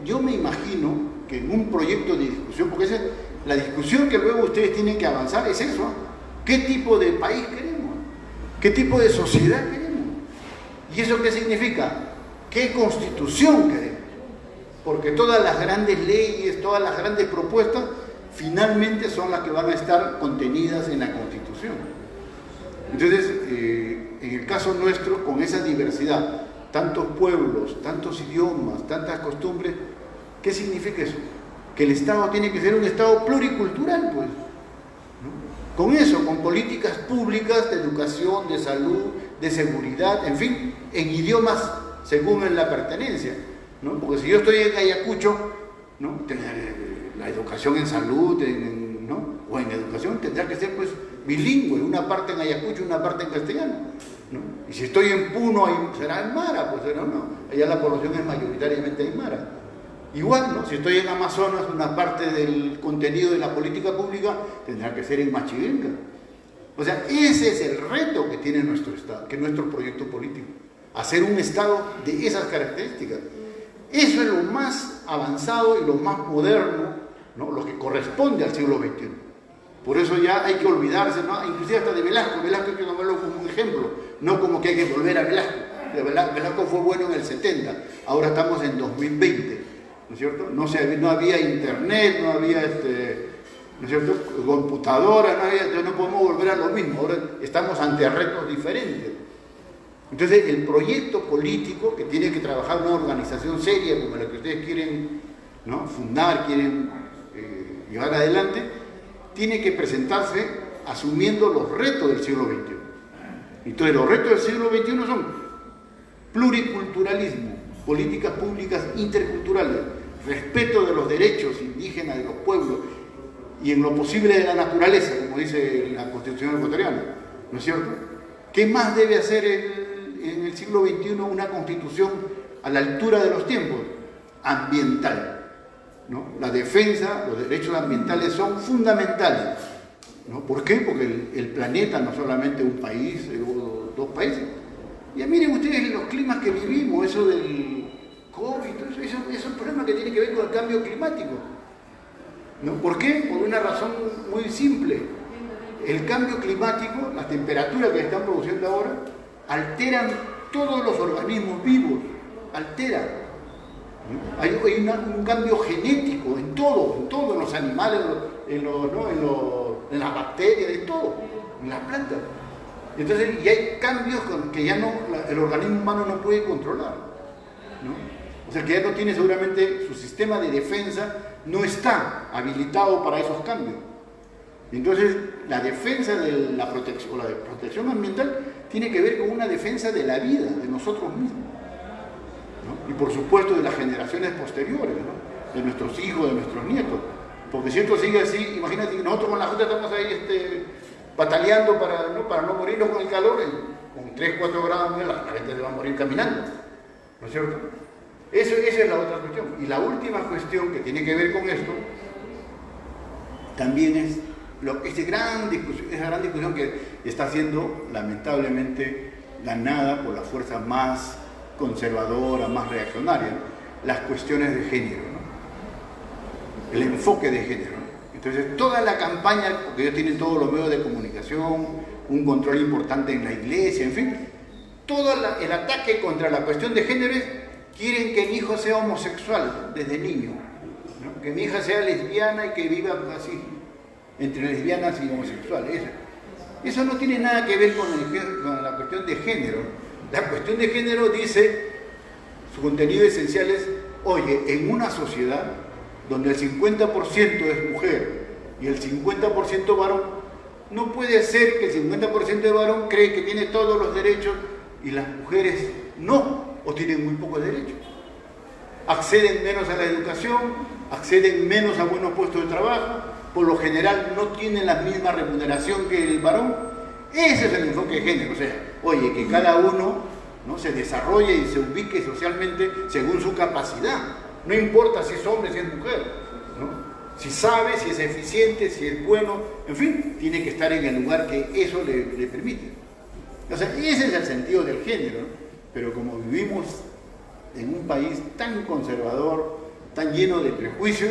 yo me imagino que en un proyecto de discusión, porque esa es la discusión que luego ustedes tienen que avanzar, es eso, ¿no? ¿Qué tipo de país queremos? ¿Qué tipo de sociedad queremos? ¿Y eso qué significa? ¿Qué constitución queremos? Porque todas las grandes leyes, todas las grandes propuestas, finalmente son las que van a estar contenidas en la Constitución. Entonces, en el caso nuestro, con esa diversidad, tantos pueblos, tantos idiomas, tantas costumbres, ¿qué significa eso? Que el Estado tiene que ser un Estado pluricultural, pues, ¿no? Con eso, con políticas públicas de educación, de salud, de seguridad, en fin, en idiomas según en la pertenencia, ¿no? Porque si yo estoy en Ayacucho, ¿no?, la educación en salud, ¿no?, o en educación tendrá que ser, pues, bilingüe, una parte en Ayacucho y una parte en castellano, ¿no? Y si estoy en Puno, ahí será aymara, pues no, allá la población es mayoritariamente aymara. Igual, ¿no?, si estoy en Amazonas, una parte del contenido de la política pública tendrá que ser en machivenga. O sea, ese es el reto que tiene nuestro Estado, que nuestro proyecto político, hacer un Estado de esas características. Eso es lo más avanzado y lo más moderno, ¿no?, lo que corresponde al siglo XXI. Por eso ya hay que olvidarse, ¿no?, inclusive hasta de Velasco. Velasco hay que tomarlo como un ejemplo, no como que hay que volver a Velasco. Velasco fue bueno en el 70, ahora estamos en 2020, ¿no es cierto? No había internet, no había ¿no es cierto?, computadora, entonces no podemos volver a lo mismo. Ahora estamos ante retos diferentes. Entonces, el proyecto político que tiene que trabajar una organización seria como la que ustedes quieren, ¿no?, fundar, quieren llevar adelante, tiene que presentarse asumiendo los retos del siglo XXI. Entonces, los retos del siglo XXI son pluriculturalismo, políticas públicas interculturales, respeto de los derechos indígenas de los pueblos y en lo posible de la naturaleza, como dice la Constitución ecuatoriana, ¿no es cierto? ¿Qué más debe hacer en el siglo XXI una Constitución a la altura de los tiempos? Ambiental, ¿no? La defensa, los derechos ambientales son fundamentales, ¿no? ¿Por qué? Porque el planeta no solamente un país o dos países. Ya miren ustedes los climas que vivimos, eso del COVID, eso es un problema que tiene que ver con el cambio climático, ¿no? ¿Por qué? Por una razón muy simple. El cambio climático, las temperaturas que están produciendo ahora, alteran todos los organismos vivos, alteran, ¿no? Hay un cambio genético en todo, en los animales, en las bacterias, en todo, en las plantas. Entonces, y hay cambios que ya el organismo humano no puede controlar, ¿no? O sea, que ya no tiene seguramente, su sistema de defensa no está habilitado para esos cambios. Entonces, la defensa de la protección ambiental tiene que ver con una defensa de la vida, de nosotros mismos, ¿no? Y por supuesto de las generaciones posteriores, ¿no?, de nuestros hijos, de nuestros nietos. Porque si esto sigue así, imagínate que nosotros con la Junta estamos ahí bataleando para no morirnos con el calor, con 3, 4 grados, la gente se va a morir caminando, ¿no es cierto? Esa es la otra cuestión. Y la última cuestión que tiene que ver con esto, también es esa gran discusión que está siendo lamentablemente ganada por las fuerzas más conservadoras, más reaccionarias, las cuestiones de género, ¿no? El enfoque de género, ¿no? Entonces, toda la campaña, porque ellos tienen todos los medios de comunicación, un control importante en la iglesia, en fin, todo el ataque contra la cuestión de género es: quieren que mi hijo sea homosexual desde niño, ¿no? Que mi hija sea lesbiana y que viva así, entre lesbianas y homosexuales. Eso no tiene nada que ver con la cuestión de género. La cuestión de género dice, su contenido esencial es: oye, en una sociedad donde el 50% es mujer y el 50% varón, no puede ser que el 50% de varón cree que tiene todos los derechos y las mujeres no, o tienen muy pocos derechos. Acceden menos a la educación, acceden menos a buenos puestos de trabajo, por lo general no tienen la misma remuneración que el varón. Ese es el enfoque de género. O sea, oye, que cada uno, ¿no?, se desarrolle y se ubique socialmente según su capacidad. No importa si es hombre, si es mujer, ¿no? Si sabe, si es eficiente, si es bueno, en fin, tiene que estar en el lugar que eso le permite. O sea, ese es el sentido del género, ¿no? Pero como vivimos en un país tan conservador, tan lleno de prejuicios,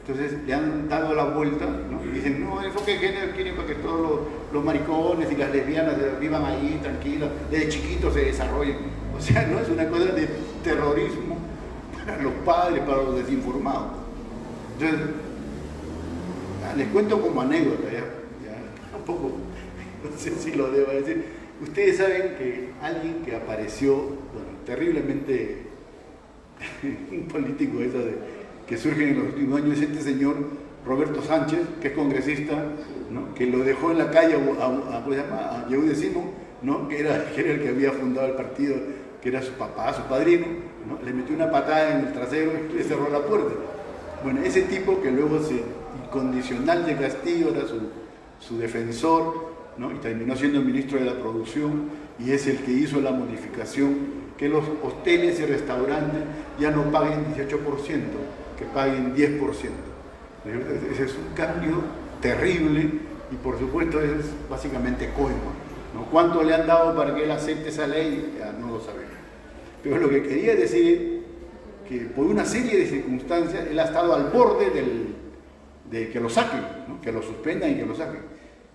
entonces le han dado la vuelta, ¿no? Y dicen: no, el enfoque de género quieren para que todos los maricones y las lesbianas vivan ahí tranquilas, desde chiquitos se desarrollen. O sea, no es una cosa de terrorismo para los padres, para los desinformados. Entonces, les cuento como anécdota, ya tampoco, no sé si lo debo decir. Ustedes saben que alguien que apareció, bueno, terriblemente un político que surge en los últimos años, es este señor Roberto Sánchez, que es congresista, ¿no?, que lo dejó en la calle a Yehude Simón, ¿no?, que era el que había fundado el partido, que era su papá, su padrino, ¿no?, le metió una patada en el trasero y le cerró la puerta. Bueno, ese tipo que luego incondicional de Castillo era su defensor, ¿no?, y terminó siendo ministro de la Producción, y es el que hizo la modificación que los hoteles y restaurantes ya no paguen 18%, que paguen 10%. Ese es un cambio terrible y por supuesto es básicamente coima, ¿no? ¿Cuánto le han dado para que él acepte esa ley? Ya no lo sabemos. Pero lo que quería decir es que por una serie de circunstancias él ha estado al borde de que lo saquen, ¿no?, que lo suspendan y que lo saquen.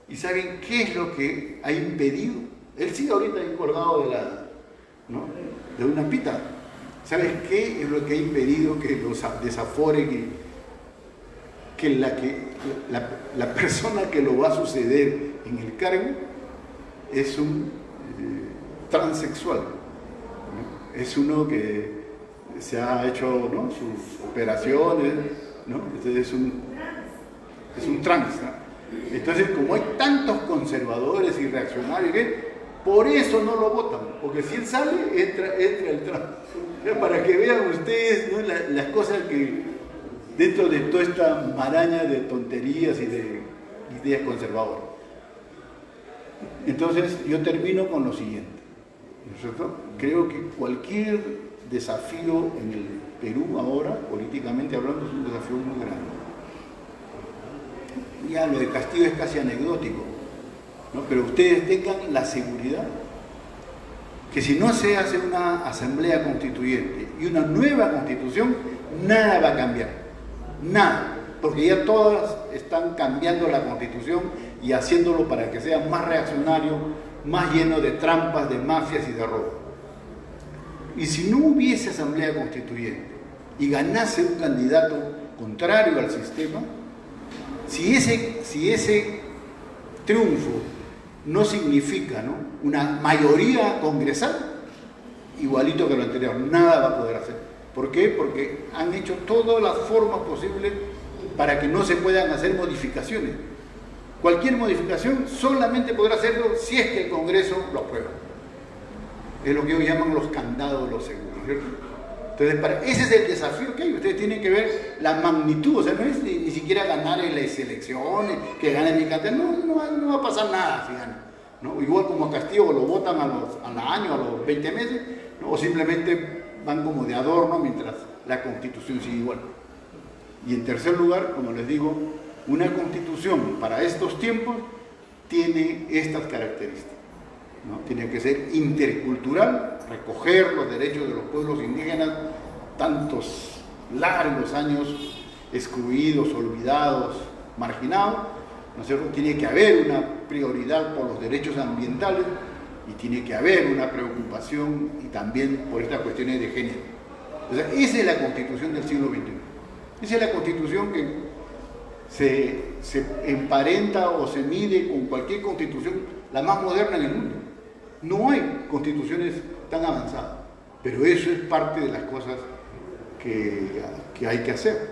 ¿Y saben qué es lo que ha impedido? Él sigue ahorita ahí colgado de una pita. ¿Sabes qué es lo que ha impedido que los desafore, que la persona que lo va a suceder en el cargo es un transexual, ¿no? Es uno que se ha hecho, ¿no?, sus operaciones, ¿no? Entonces es un trans, ¿no? Entonces, como hay tantos conservadores y reaccionarios, por eso no lo votan, porque si él sale, entra el trans. Para que vean ustedes, ¿no?, las cosas que dentro de toda esta maraña de tonterías y de ideas conservadoras. Entonces, yo termino con lo siguiente, ¿no es cierto? Creo que cualquier desafío en el Perú ahora, políticamente hablando, es un desafío muy grande. Ya lo de Castillo es casi anecdótico, ¿no? Pero ustedes tengan la seguridad que si no se hace una asamblea constituyente y una nueva constitución, nada va a cambiar, nada, porque ya todas están cambiando la constitución y haciéndolo para que sea más reaccionario, más lleno de trampas, de mafias y de robo. Y si no hubiese asamblea constituyente y ganase un candidato contrario al sistema, si ese triunfo no significa, ¿no?, una mayoría congresal, igualito que lo anterior, nada va a poder hacer. ¿Por qué? Porque han hecho todas las formas posibles para que no se puedan hacer modificaciones. Cualquier modificación solamente podrá hacerlo si es que el Congreso lo aprueba. Es lo que ellos llaman los candados, los seguros, ¿cierto? Entonces, ese es el desafío que hay. Ustedes tienen que ver la magnitud, o sea, no es ni siquiera ganar en las elecciones, que gane mi candidato, no va a pasar nada si gana, ¿no? Igual como a Castillo lo votan al año, a los 20 meses, ¿no? O simplemente van como de adorno mientras la Constitución sigue igual. Y en tercer lugar, como les digo, una Constitución para estos tiempos tiene estas características, ¿no? Tiene que ser intercultural, recoger los derechos de los pueblos indígenas tantos largos años excluidos, olvidados, marginados, ¿no es cierto? Tiene que haber una prioridad por los derechos ambientales y tiene que haber una preocupación y también por estas cuestiones de género. O sea, esa es la Constitución del siglo XXI. Esa es la Constitución que se emparenta o se mide con cualquier constitución, la más moderna en el mundo. No hay constituciones tan avanzadas, pero eso es parte de las cosas que hay que hacer,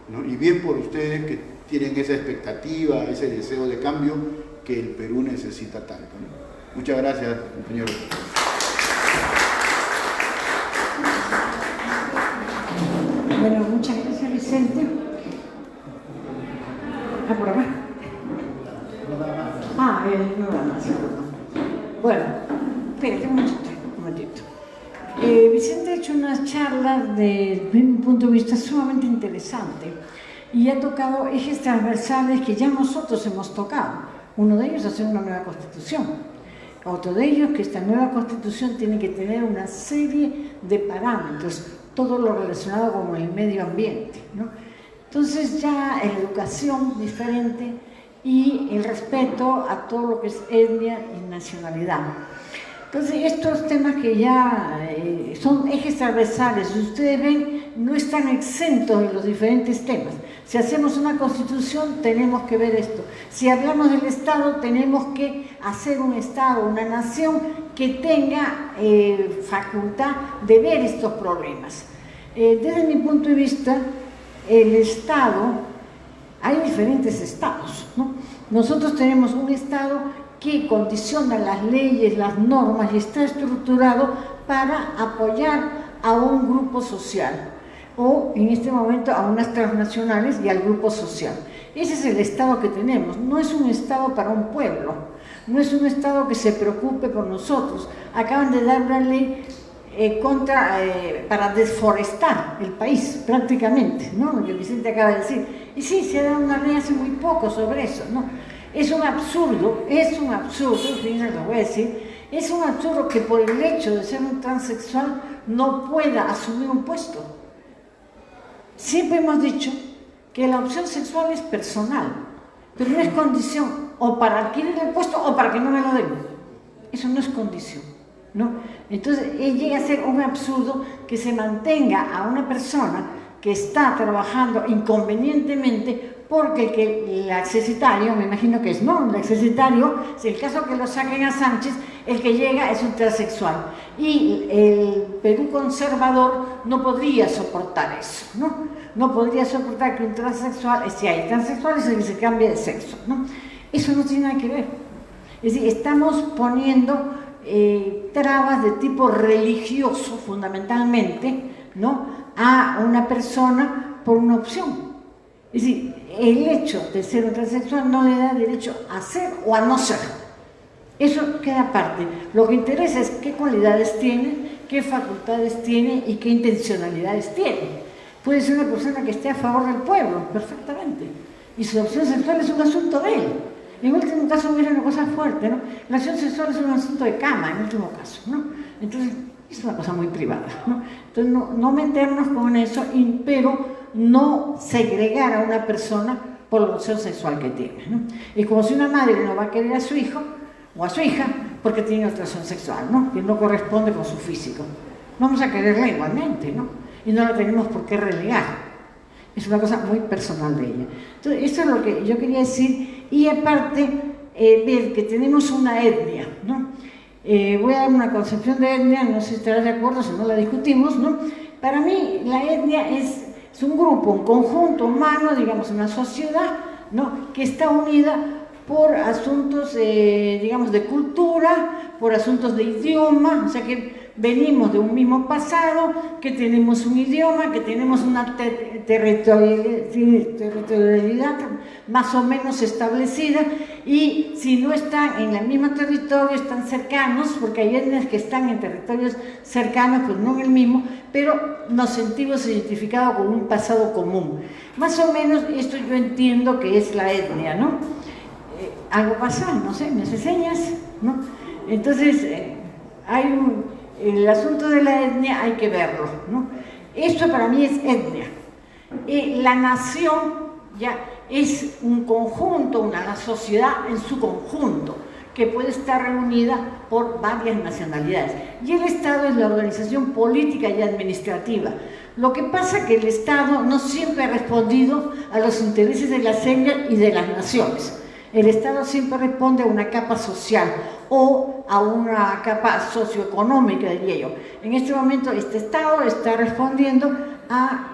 ¿no? Y bien por ustedes que tienen esa expectativa, ese deseo de cambio que el Perú necesita tanto, ¿no? Muchas gracias, compañeros.
Bueno, muchas gracias, Vicente. Por acá. No nada más, perdón. Bueno, espérate un momentito. Vicente ha hecho unas charlas desde mi punto de vista sumamente interesante y ha tocado ejes transversales que ya nosotros hemos tocado. Uno de ellos es hacer una nueva constitución. Otro de ellos que esta nueva constitución tiene que tener una serie de parámetros, todo lo relacionado con el medio ambiente, ¿no? Entonces ya en la educación diferente y el respeto a todo lo que es etnia y nacionalidad. Entonces estos temas que ya son ejes transversales, si ustedes ven, no están exentos de los diferentes temas. Si hacemos una constitución tenemos que ver esto. Si hablamos del Estado tenemos que hacer un Estado, una nación que tenga facultad de ver estos problemas. Desde mi punto de vista, el Estado, hay diferentes estados, ¿no? Nosotros tenemos un Estado que condiciona las leyes, las normas y está estructurado para apoyar a un grupo social o en este momento a unas transnacionales y al grupo social. Ese es el Estado que tenemos, no es un Estado para un pueblo, no es un Estado que se preocupe por nosotros. Acaban de dar una ley para desforestar el país, prácticamente, ¿no? Lo que Vicente acaba de decir. Y sí, se ha dado una ley hace muy poco sobre eso, ¿no? Es un absurdo, fíjense lo voy a decir, es un absurdo que por el hecho de ser un transexual no pueda asumir un puesto. Siempre hemos dicho que la opción sexual es personal, pero no es condición o para adquirir el puesto o para que no me lo den. Eso no es condición, ¿no? Entonces llega a ser un absurdo que se mantenga a una persona que está trabajando inconvenientemente porque el accesitario, me imagino que es, ¿no? El accesitario, si el caso que lo saquen a Sánchez, el que llega es un transexual. Y el Perú conservador no podría soportar eso, ¿no? No podría soportar que un transexual, si hay transexuales, el que se cambie de sexo, ¿no? Eso no tiene nada que ver. Es decir, estamos poniendo trabas de tipo religioso, fundamentalmente, ¿no? A una persona por una opción. Es decir, el hecho de ser un transexual no le da derecho a ser o a no ser. Eso queda aparte. Lo que interesa es qué cualidades tiene, qué facultades tiene y qué intencionalidades tiene. Puede ser una persona que esté a favor del pueblo, perfectamente. Y su opción sexual es un asunto de él. En último caso, mira una cosa fuerte, ¿no? La opción sexual es un asunto de cama, en último caso, ¿no? Entonces, es una cosa muy privada, ¿no? Entonces, no meternos con eso, pero no segregar a una persona por la opción sexual que tiene, ¿no? Es como si una madre no va a querer a su hijo o a su hija porque tiene otra opción sexual, ¿no? Que no corresponde con su físico. Vamos a quererla igualmente, ¿no? Y no la tenemos por qué relegar. Es una cosa muy personal de ella. Entonces, eso es lo que yo quería decir. Y aparte, ver que tenemos una etnia, ¿no? Voy a dar una concepción de etnia, no sé si estarás de acuerdo, si no la discutimos, ¿no? Para mí, la etnia es un grupo, un conjunto humano, digamos, una sociedad, ¿no? Que está unida por asuntos, digamos, de cultura, por asuntos de idioma, o sea que venimos de un mismo pasado, que tenemos un idioma, que tenemos una territorialidad más o menos establecida, y si no están en el mismo territorio, están cercanos, porque hay etnias que están en territorios cercanos, pues no en el mismo, pero nos sentimos identificados con un pasado común. Más o menos esto yo entiendo que es la etnia, ¿no? Algo pasa, no sé, me hace señas, ¿no? Entonces, el asunto de la etnia hay que verlo, ¿no? Esto para mí es etnia. La nación ya es un conjunto, la sociedad en su conjunto, que puede estar reunida por varias nacionalidades. Y el Estado es la organización política y administrativa. Lo que pasa es que el Estado no siempre ha respondido a los intereses de las etnias y de las naciones. El Estado siempre responde a una capa social o a una capa socioeconómica, diría yo. En este momento este Estado está respondiendo a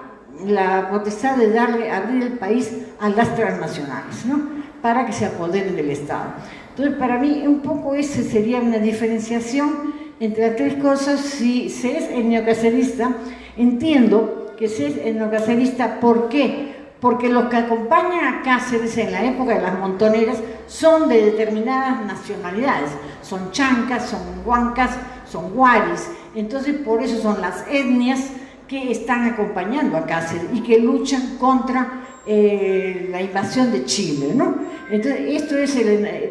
la potestad de abrir el país a las transnacionales, ¿no? Para que se apoderen del Estado. Entonces, para mí, un poco esa sería una diferenciación entre las tres cosas. Si se es etnocacerista, entiendo que se es etnocacerista, ¿por qué? Porque los que acompañan a Cáceres en la época de las montoneras son de determinadas nacionalidades, son chancas, son huancas, son guaris, entonces por eso son las etnias que están acompañando a Cáceres y que luchan contra la invasión de Chile, ¿no? Entonces esto es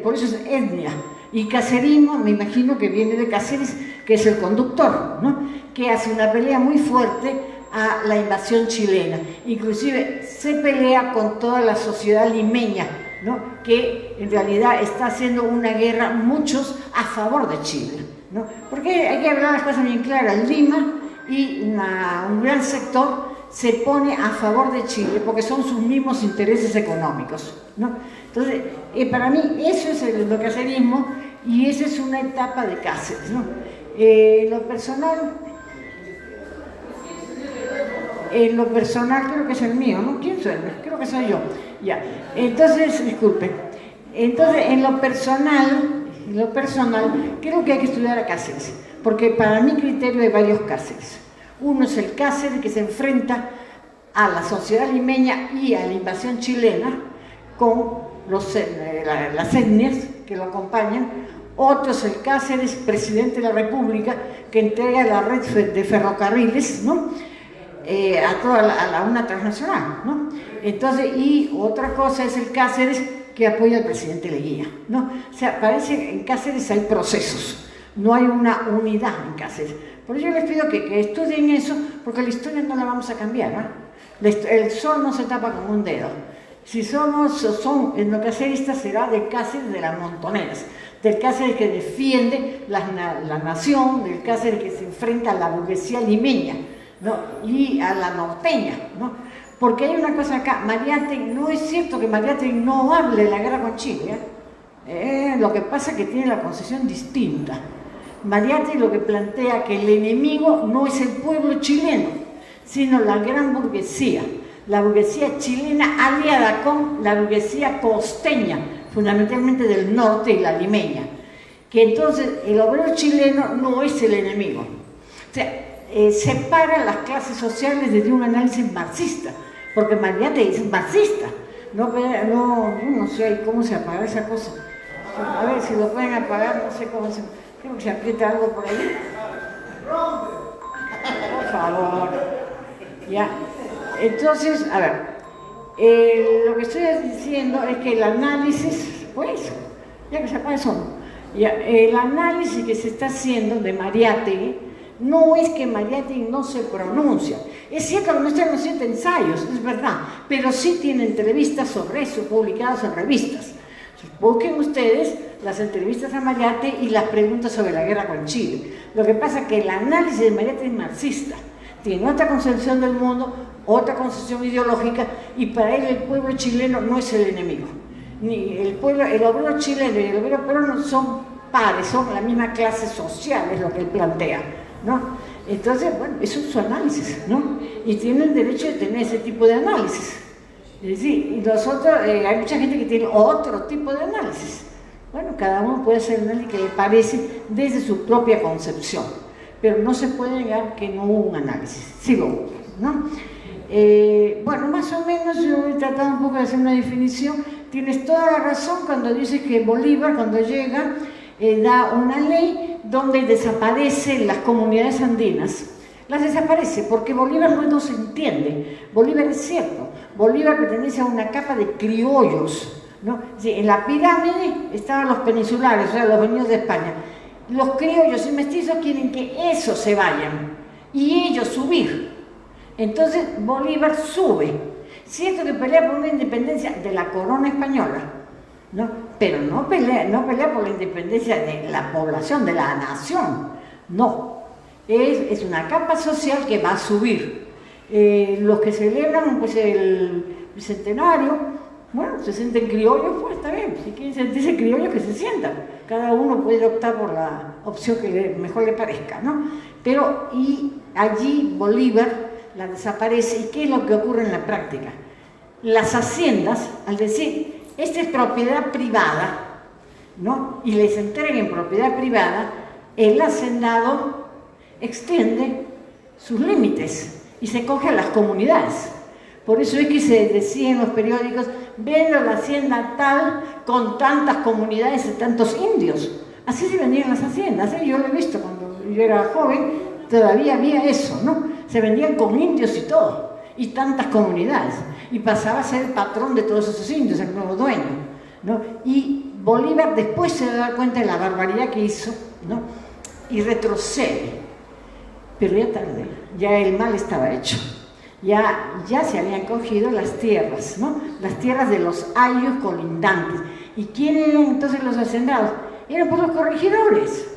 por eso es etnia, y cacerismo me imagino que viene de Cáceres, que es el conductor, ¿no? Que hace una pelea muy fuerte a la invasión chilena, inclusive se pelea con toda la sociedad limeña, ¿no? Que en realidad está haciendo una guerra, muchos a favor de Chile, ¿no? Porque hay que hablar las cosas bien claras. Lima y un gran sector se pone a favor de Chile porque son sus mismos intereses económicos, ¿no? Entonces, para mí eso es el etnocacerismo y esa es una etapa de Cáceres, ¿no? Lo personal creo que es el mío, ¿no? ¿Quién soy? Creo que soy yo. Ya. Entonces, disculpe. Entonces, en lo personal, creo que hay que estudiar a Cáceres, porque para mi criterio hay varios Cáceres. Uno es el Cáceres que se enfrenta a la sociedad limeña y a la invasión chilena con las etnias que lo acompañan. Otro es el Cáceres, presidente de la República, que entrega la red de ferrocarriles, ¿no? A una transnacional, ¿no? Entonces, y otra cosa es el Cáceres que apoya al presidente Leguía, ¿no? O sea, parece que en Cáceres hay procesos, no hay una unidad en Cáceres. Por eso yo les pido que estudien eso, porque la historia no la vamos a cambiar, ¿no? El sol no se tapa con un dedo. Si son etnocaceristas, será del Cáceres de las montoneras, del Cáceres que defiende la nación, del Cáceres que se enfrenta a la burguesía limeña, ¿no? Y a la norteña, ¿no? Porque hay una cosa acá, Mariátegui, no es cierto que Mariátegui no hable de la guerra con Chile, lo que pasa es que tiene la concepción distinta. Mariátegui lo que plantea que el enemigo no es el pueblo chileno, sino la gran burguesía, la burguesía chilena aliada con la burguesía costeña, fundamentalmente del norte y la limeña, que entonces el obrero chileno no es el enemigo. O sea, separa las clases sociales desde un análisis marxista, porque Mariátegui es marxista. No sé cómo se apaga esa cosa. A ver si lo pueden apagar, no sé cómo se... Creo que se aprieta algo por ahí. Por favor. Ya. Entonces, a ver, lo que estoy diciendo es que el análisis, pues, ya que se apaga eso, ya, el análisis que se está haciendo de Mariátegui no es que Mariátegui no se pronuncia. Es cierto que no están haciendo ensayos, es verdad, pero sí tiene entrevistas sobre eso, publicadas en revistas. Busquen ustedes las entrevistas a Mariátegui y las preguntas sobre la guerra con Chile. Lo que pasa es que el análisis de Mariátegui es marxista, tiene otra concepción del mundo, otra concepción ideológica, y para él el pueblo chileno no es el enemigo. Ni el obrero chileno y el obrero peruano son pares, son la misma clase social, es lo que él plantea, ¿no? Entonces, bueno, eso es su análisis, ¿no? Y tienen derecho de tener ese tipo de análisis. Es decir, y nosotros, hay mucha gente que tiene otro tipo de análisis. Bueno, cada uno puede hacer el análisis que le parece desde su propia concepción, pero no se puede negar que no hubo un análisis, sí lo hubo, ¿no? Bueno, más o menos yo he tratado un poco de hacer una definición. Tienes toda la razón cuando dices que Bolívar, cuando llega, da una ley donde desaparecen las comunidades andinas. Las desaparece porque Bolívar no se entiende. Bolívar es cierto, Bolívar pertenece a una capa de criollos, ¿no? Sí, en la pirámide estaban los peninsulares, o sea, los venidos de España. Los criollos y mestizos quieren que esos se vayan y ellos subir. Entonces Bolívar sube, cierto que pelea por una independencia de la corona española, ¿no? Pero no pelea por la independencia de la población, de la nación, no. Es una capa social que va a subir. Los que celebran pues, el bicentenario, bueno, se sienten criollos, pues está bien, si quieren sentirse criollos que se sientan. Cada uno puede optar por la opción que mejor le parezca, ¿no? Pero, y allí Bolívar la desaparece, ¿y qué es lo que ocurre en la práctica? Las haciendas, al decir, esta es propiedad privada, ¿no? Y les entreguen en propiedad privada, el hacendado extiende sus límites y se coge a las comunidades. Por eso es que se decía en los periódicos, vendo la hacienda tal con tantas comunidades y tantos indios. Así se vendían las haciendas, ¿eh? Yo lo he visto cuando yo era joven, todavía había eso, ¿no? Se vendían con indios y todo, y tantas comunidades. Y pasaba a ser el patrón de todos esos indios, el nuevo dueño, ¿no? Y Bolívar después se da cuenta de la barbaridad que hizo, ¿no? Y retrocede. Pero ya tarde, ya el mal estaba hecho. Ya se habían cogido las tierras, ¿no? Las tierras de los ayos colindantes. ¿Y quiénes eran entonces los hacendados? Eran por los corregidores.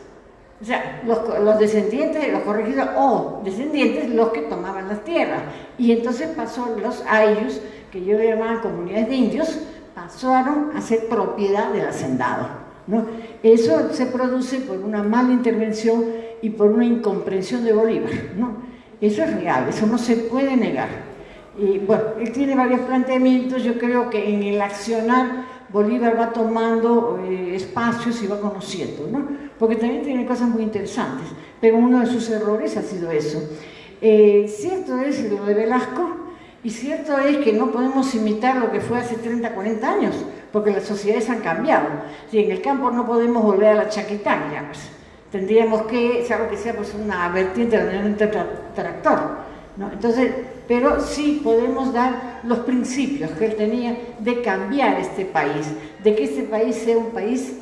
O sea, los descendientes de los corregidores o descendientes los que tomaban las tierras. Y entonces pasó los ayos, que yo le llamaba comunidades de indios, pasaron a ser propiedad del hacendado, ¿no? Eso se produce por una mala intervención y por una incomprensión de Bolívar, ¿no? Eso es real, eso no se puede negar. Y bueno, él tiene varios planteamientos, yo creo que en el accionar Bolívar va tomando espacios y va conociendo, ¿no? Porque también tiene cosas muy interesantes, pero uno de sus errores ha sido eso. Cierto es lo de Velasco, y cierto es que no podemos imitar lo que fue hace 30, 40 años, porque las sociedades han cambiado. Si en el campo no podemos volver a la chaquitania, pues tendríamos que, sea lo que sea, pues una vertiente de un tractor, ¿no? Entonces, pero sí podemos dar los principios que él tenía de cambiar este país, de que este país sea un país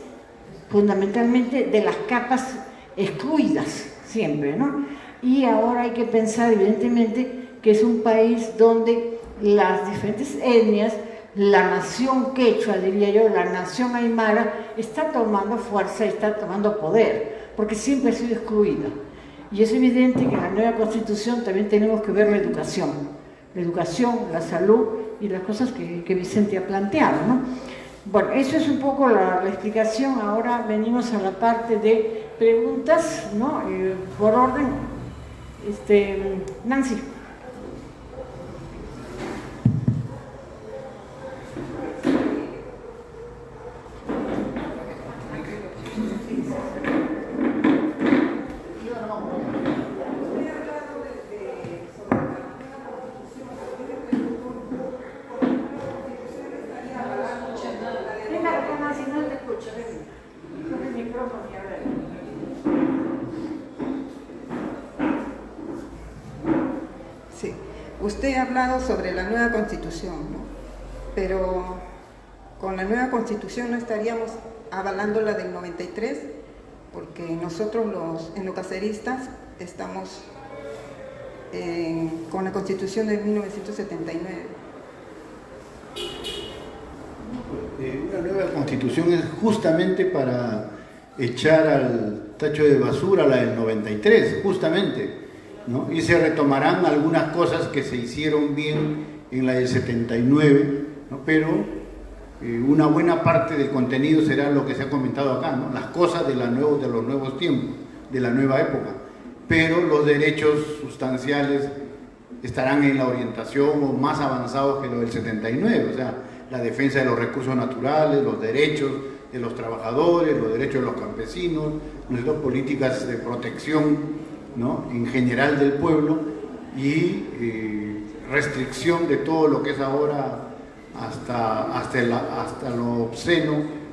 fundamentalmente de las capas excluidas siempre, ¿no? Y ahora hay que pensar evidentemente que es un país donde las diferentes etnias, la nación quechua, diría yo, la nación aymara, está tomando fuerza y está tomando poder, porque siempre ha sido excluida. Y es evidente que en la nueva Constitución también tenemos que ver la educación, la salud y las cosas que Vicente ha planteado, ¿no? Bueno, eso es un poco la explicación. Ahora venimos a la parte de preguntas, ¿no? Por orden, Nancy.
Sí, usted ha hablado sobre la nueva Constitución, ¿no? Pero con la nueva Constitución no estaríamos avalando la del 93, porque nosotros los caceristas estamos con la Constitución de 1979.
Una nueva Constitución es justamente para echar al tacho de basura la del 93, justamente, ¿no? Y se retomarán algunas cosas que se hicieron bien en la del 79, ¿no? Pero una buena parte del contenido será lo que se ha comentado acá, ¿no? Las cosas de los nuevos tiempos, de la nueva época, pero los derechos sustanciales estarán en la orientación o más avanzados que lo del 79, o sea, la defensa de los recursos naturales, los derechos de los trabajadores, los derechos de los campesinos, nuestras políticas de protección, ¿no? En general del pueblo y restricción de todo lo que es ahora hasta lo obsceno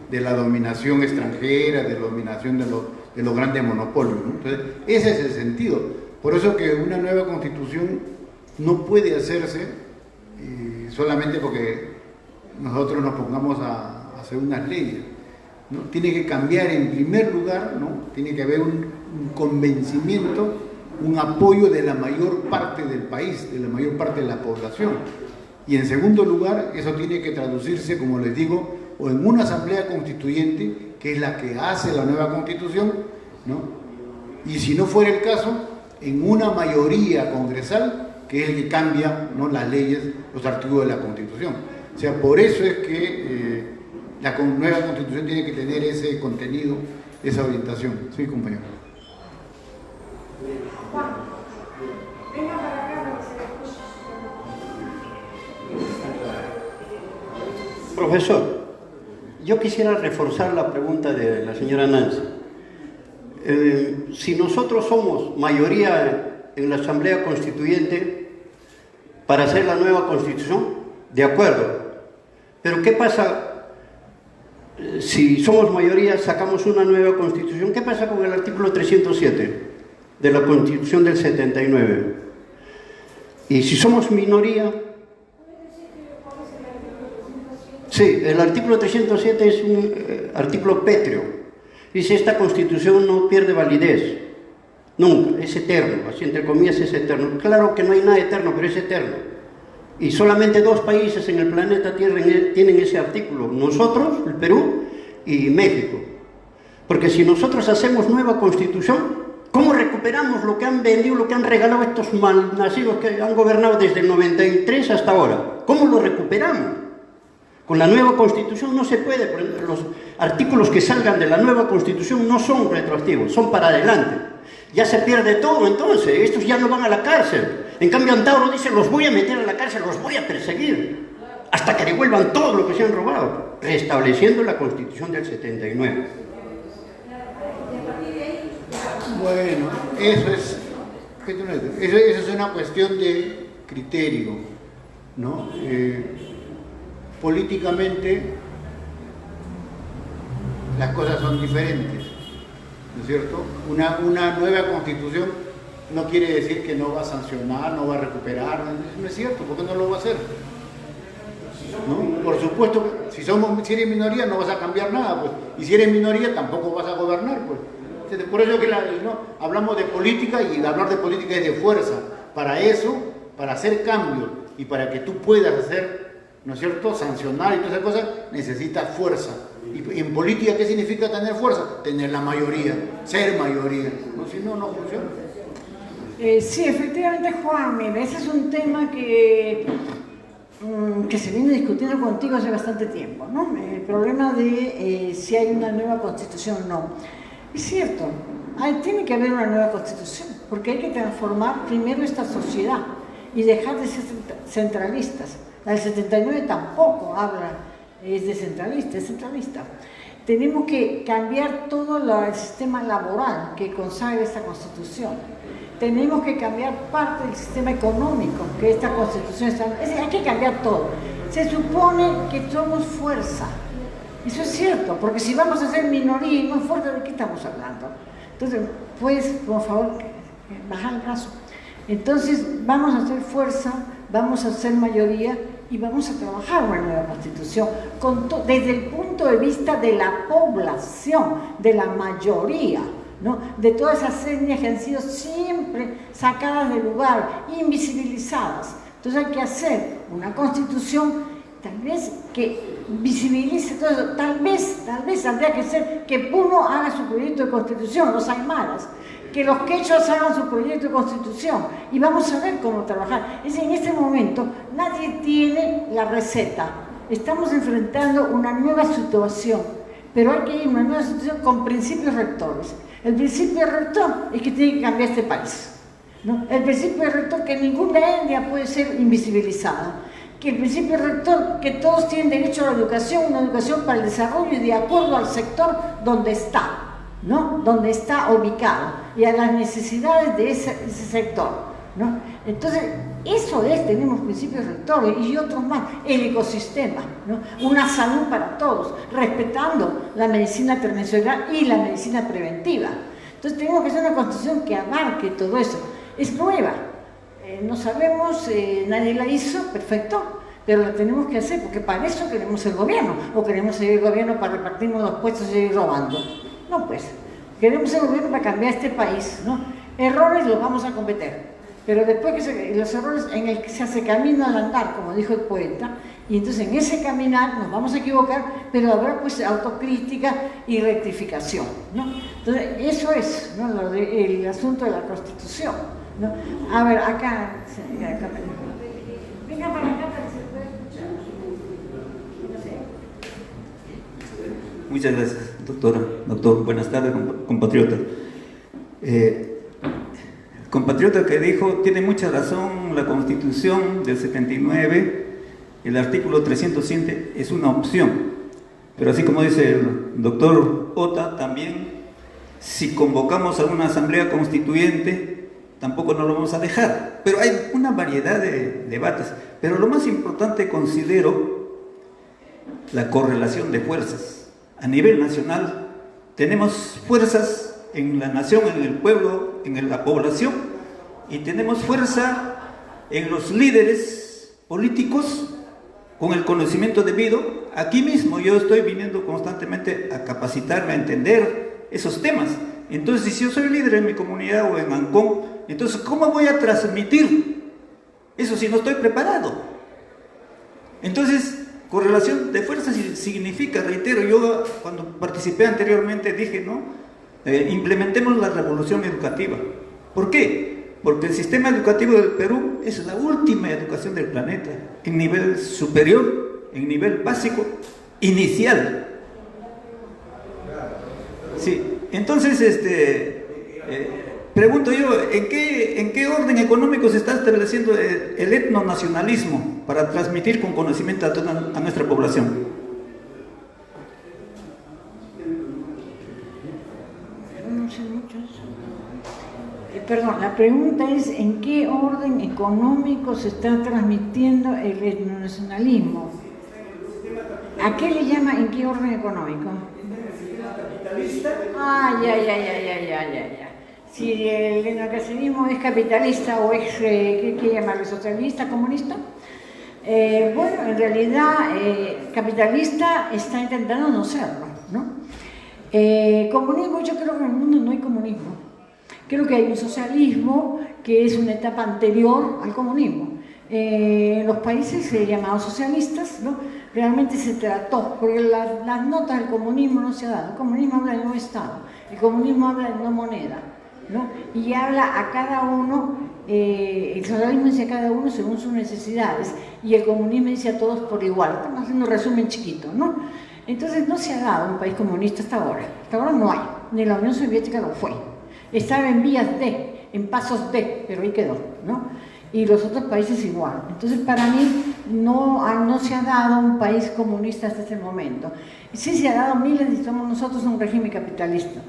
de la dominación extranjera, de la dominación de los grandes monopolios, ¿no? Entonces, ese es el sentido. Por eso que una nueva Constitución no puede hacerse solamente porque nosotros nos pongamos a hacer unas leyes, ¿no? Tiene que cambiar en primer lugar, ¿no? Tiene que haber un convencimiento un apoyo de la mayor parte del país, de la mayor parte de la población. Y en segundo lugar, eso tiene que traducirse, como les digo, o en una asamblea constituyente, que es la que hace la nueva constitución, ¿no? Y si no fuera el caso, en una mayoría congresal, que es el que cambia, ¿no?, las leyes, los artículos de la constitución. O sea, por eso es que la nueva constitución tiene que tener ese contenido, esa orientación. Sí, compañero.
Profesor, yo quisiera reforzar la pregunta de la señora Nancy. Si nosotros somos mayoría en la Asamblea Constituyente para hacer la nueva Constitución, de acuerdo. Pero ¿qué pasa si somos mayoría, sacamos una nueva Constitución? ¿Qué pasa con el artículo 307 de la Constitución del 79? Y si somos minoría... Sí, el artículo 307 es un artículo pétreo. Dice, esta Constitución no pierde validez, nunca, es eterno, así entre comillas es eterno. Claro que no hay nada eterno, pero es eterno. Y solamente 2 países en el planeta Tierra tienen ese artículo, nosotros, el Perú, y México. Porque si nosotros hacemos nueva Constitución, ¿cómo recuperamos lo que han vendido, lo que han regalado estos malnacidos que han gobernado desde el 93 hasta ahora? ¿Cómo lo recuperamos? Con la nueva Constitución no se puede, los artículos que salgan de la nueva Constitución no son retroactivos, son para adelante. Ya se pierde todo entonces, estos ya no van a la cárcel. En cambio Antauro dice, los voy a meter a la cárcel, los voy a perseguir, hasta que devuelvan todo lo que se han robado, restableciendo la Constitución del 79.
Bueno, eso es una cuestión de criterio, ¿no? Políticamente las cosas son diferentes, ¿no es cierto? Una nueva Constitución no quiere decir que no va a sancionar, no va a recuperar, no es cierto, ¿por qué no lo va a hacer? ¿No? Por supuesto, si eres minoría no vas a cambiar nada, pues, y si eres minoría tampoco vas a gobernar, pues. Por eso que hablamos de política, y hablar de política es de fuerza. Para eso, para hacer cambios y para que tú puedas hacer, ¿no es cierto?, sancionar y todas esas cosas, necesitas fuerza. Y en política, ¿qué significa tener fuerza? Tener la mayoría, ser mayoría. ¿No? Si no, no funciona.
Sí, efectivamente, Juan, mira, ese es un tema que se viene discutiendo contigo hace bastante tiempo, ¿no? El problema de si hay una nueva Constitución o no. Es cierto, tiene que haber una nueva Constitución, porque hay que transformar primero esta sociedad y dejar de ser centralistas. La del 79 tampoco es descentralista, es centralista. Tenemos que cambiar todo el sistema laboral que consagra esta Constitución. Tenemos que cambiar parte del sistema económico que esta Constitución está... Es decir, hay que cambiar todo. Se supone que somos fuerza. Eso es cierto, porque si vamos a ser minoría y no fuerza, ¿de qué estamos hablando? Entonces, pues, por favor, baja el brazo. Entonces, vamos a hacer fuerza, vamos a ser mayoría y vamos a trabajar una nueva Constitución desde el punto de vista de la población, de la mayoría, ¿no? De todas esas etnias que han sido siempre sacadas del lugar, invisibilizadas. Entonces hay que hacer una Constitución tal vez que visibilice todo eso. Tal vez tendría que ser que Puno haga su proyecto de Constitución, los aymaras, que los quechuas hagan su proyecto de Constitución, y vamos a ver cómo trabajar. Es decir, en este momento nadie tiene la receta. Estamos enfrentando una nueva situación, pero hay que ir a una nueva situación con principios rectores. El principio rector es que tiene que cambiar este país, ¿no? El principio rector que ninguna etnia puede ser invisibilizada. Que el principio rector que todos tienen derecho a la educación, una educación para el desarrollo y de acuerdo al sector donde está, ¿no? Donde está ubicado y a las necesidades de ese sector, ¿no? Entonces, tenemos principios rectores y otros más, el ecosistema, ¿no? Una salud para todos, respetando la medicina tradicional y la medicina preventiva. Entonces, tenemos que hacer una Constitución que abarque todo eso. Es nueva, no sabemos, nadie la hizo, perfecto, pero la tenemos que hacer porque para eso queremos el gobierno, o queremos seguir el gobierno para repartirnos los puestos y seguir robando. No, pues, queremos el gobierno para cambiar este país, ¿no? Errores los vamos a cometer, pero después los errores en el que se hace camino al andar, como dijo el poeta, y entonces en ese caminar nos vamos a equivocar, pero habrá pues autocrítica y rectificación, ¿no? Entonces eso es, ¿no?, el asunto de la Constitución, ¿no? A ver, acá venga para acá para que se pueda escuchar. No sé.
Muchas gracias, doctora. Doctor, buenas tardes, compatriota. Compatriota que dijo, tiene mucha razón, la Constitución del 79, el artículo 307 es una opción, pero así como dice el doctor Ota, también si convocamos a una asamblea constituyente, tampoco nos lo vamos a dejar, pero hay una variedad de debates, pero lo más importante considero la correlación de fuerzas. A nivel nacional tenemos fuerzas en la nación, en el pueblo, en la población, y tenemos fuerza en los líderes políticos con el conocimiento debido. Aquí mismo yo estoy viniendo constantemente a capacitarme, a entender esos temas. Entonces, si yo soy líder en mi comunidad o en Ancón, entonces ¿cómo voy a transmitir eso si no estoy preparado? Entonces, correlación de fuerzas significa, reitero, yo cuando participé anteriormente dije, ¿no? Implementemos la revolución educativa. ¿Por qué? Porque el sistema educativo del Perú es la última educación del planeta, en nivel superior, en nivel básico, inicial. Sí, entonces, pregunto yo, ¿en qué orden económico se está estableciendo el etnonacionalismo para transmitir con conocimiento a nuestra población?
No sé mucho eso. Perdón, la pregunta es ¿en qué orden económico se está transmitiendo el etnonacionalismo? ¿A qué le llama en qué orden económico? Ah, ya. Si el etnonacionalismo es capitalista o es, ¿qué llamarlo? ¿Socialista, comunista? Bueno, en realidad capitalista está intentando no serlo, ¿no? Comunismo, yo creo que en el mundo no hay comunismo. Creo que hay un socialismo que es una etapa anterior al comunismo. Los países llamados socialistas, ¿no?, realmente se trató, porque las notas del comunismo no se han dado. El comunismo habla de no Estado, el comunismo habla de no moneda, ¿no? Y habla a cada uno, el socialismo dice a cada uno según sus necesidades, y el comunismo dice a todos por igual. Estamos haciendo un resumen chiquito, ¿no? Entonces no se ha dado un país comunista hasta ahora no hay, ni la Unión Soviética lo fue. Estaba en vías de, en pasos de, pero ahí quedó, ¿no? Y los otros países igual. Entonces, para mí, no se ha dado un país comunista hasta este momento. Sí se ha dado miles y somos nosotros un régimen capitalista.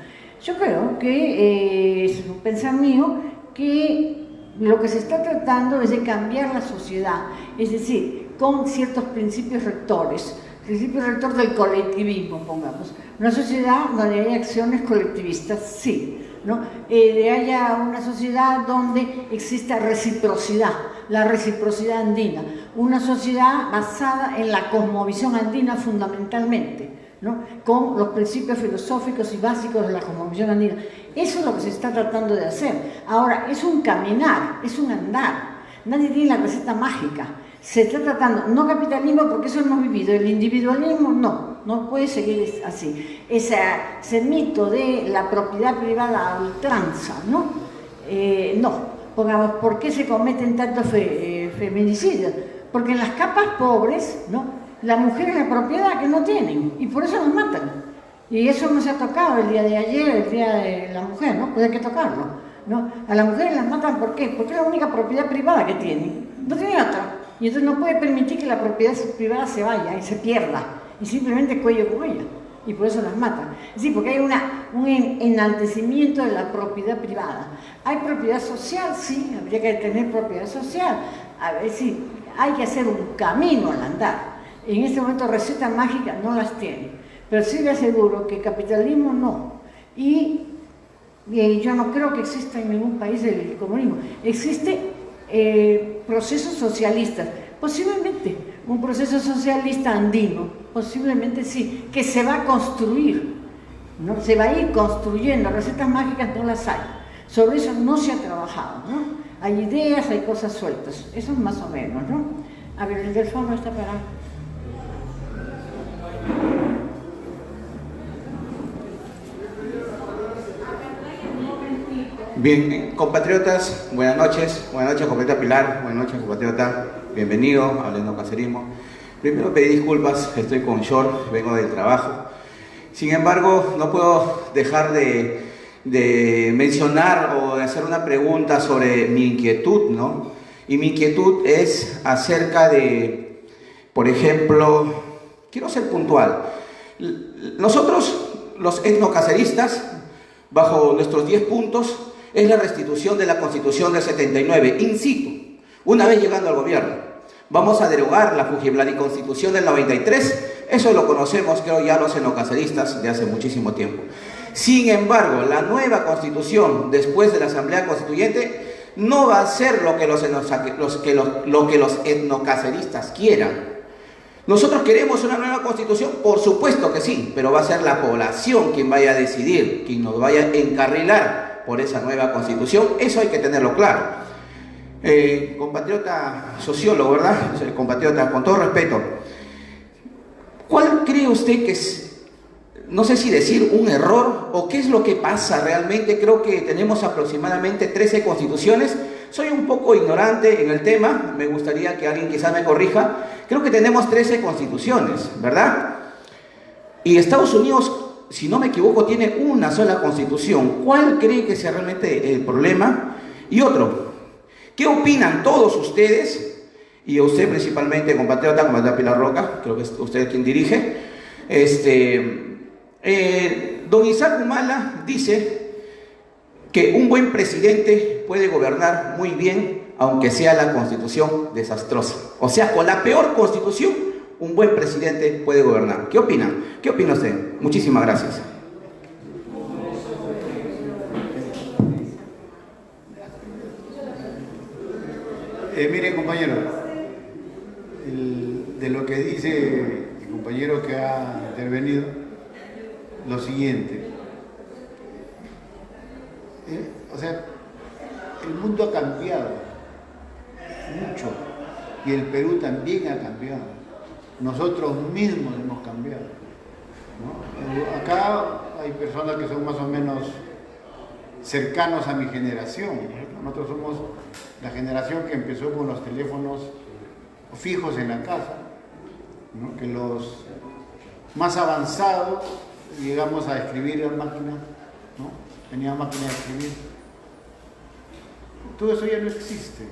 Yo creo que, es un pensar mío, que lo que se está tratando es de cambiar la sociedad, es decir, con ciertos principios rectores. Principio rector del colectivismo, pongamos. Una sociedad donde hay acciones colectivistas, sí, ¿no? Haya una sociedad donde exista reciprocidad, la reciprocidad andina, una sociedad basada en la cosmovisión andina fundamentalmente, ¿no?, con los principios filosóficos y básicos de la cosmovisión andina. Eso es lo que se está tratando de hacer. Ahora, es un caminar, es un andar. Nadie tiene la receta mágica. Se está tratando, no capitalismo, porque eso hemos vivido, el individualismo no puede seguir así. Ese mito de la propiedad privada a ultranza, ¿no? Pongamos, ¿por qué se cometen tantos feminicidios? Porque en las capas pobres, ¿no?, la mujer es la propiedad que no tienen, y por eso nos matan. Y eso no se ha tocado el día de ayer, el día de la mujer, ¿no? Pues hay que tocarlo, ¿no? A las mujeres las matan, ¿por qué? Porque es la única propiedad privada que tienen, no tiene otra. Y entonces no puede permitir que la propiedad privada se vaya y se pierda, y simplemente cuello con ella, y por eso las matan. Es decir, porque hay un enaltecimiento de la propiedad privada. ¿Hay propiedad social? Sí, habría que tener propiedad social. A ver, sí, hay que hacer un camino al andar. En este momento recetas mágicas no las tiene, pero sí le aseguro que capitalismo no. Y yo no creo que exista en ningún país el comunismo. Existe procesos socialistas, posiblemente un proceso socialista andino, posiblemente sí, que se va a construir, ¿no? Se va a ir construyendo. Recetas mágicas no las hay, Sobre eso no se ha trabajado, ¿no? Hay ideas, hay cosas sueltas, eso es más o menos, ¿no? A ver, el del fondo está para...
Bien, compatriotas, buenas noches compatriota Pilar, buenas noches compatriota, bienvenido a Hablando Cacerismo. Primero pedí disculpas, estoy con short, vengo del trabajo. Sin embargo, no puedo dejar de mencionar o de hacer una pregunta sobre mi inquietud, ¿no? Y mi inquietud es acerca de, por ejemplo, quiero ser puntual. Nosotros, los etnocaceristas, bajo nuestros 10 puntos, es la restitución de la Constitución del 79, in situ, una vez llegando al gobierno. Vamos a derogar la Constitución del 93, eso lo conocemos, creo, ya los etnocaceristas de hace muchísimo tiempo. Sin embargo, la nueva Constitución, después de la Asamblea Constituyente, no va a ser lo que los etnocaceristas quieran. ¿Nosotros queremos una nueva Constitución? Por supuesto que sí, pero va a ser la población quien vaya a decidir, quien nos vaya a encarrilar por esa nueva Constitución. Eso hay que tenerlo claro. Compatriota sociólogo, ¿verdad? Compatriota, con todo respeto, ¿cuál cree usted que es, no sé si decir un error o qué es lo que pasa realmente? Creo que tenemos aproximadamente 13 constituciones. Soy un poco ignorante en el tema, me gustaría que alguien quizás me corrija. Creo que tenemos 13 constituciones, ¿verdad? Y Estados Unidos, si no me equivoco, tiene una sola constitución. ¿Cuál cree que sea realmente el problema? Y otro, ¿qué opinan todos ustedes? Y usted principalmente, compatriota Pilar Roca, creo que es usted quien dirige. Don Isaac Humala dice que un buen presidente puede gobernar muy bien, aunque sea la constitución desastrosa. O sea, con la peor constitución, un buen presidente puede gobernar. ¿Qué opinan? ¿Qué opina usted? Muchísimas gracias.
Mire, compañero, de lo que dice el compañero que ha intervenido, lo siguiente. O sea, el mundo ha cambiado mucho y el Perú también ha cambiado. Nosotros mismos hemos cambiado, ¿no? Acá hay personas que son más o menos cercanos a mi generación. Nosotros somos la generación que empezó con los teléfonos fijos en la casa, ¿no? Que los más avanzados llegamos a escribir en máquina, ¿no? Tenía máquina de escribir. Todo eso ya no existe,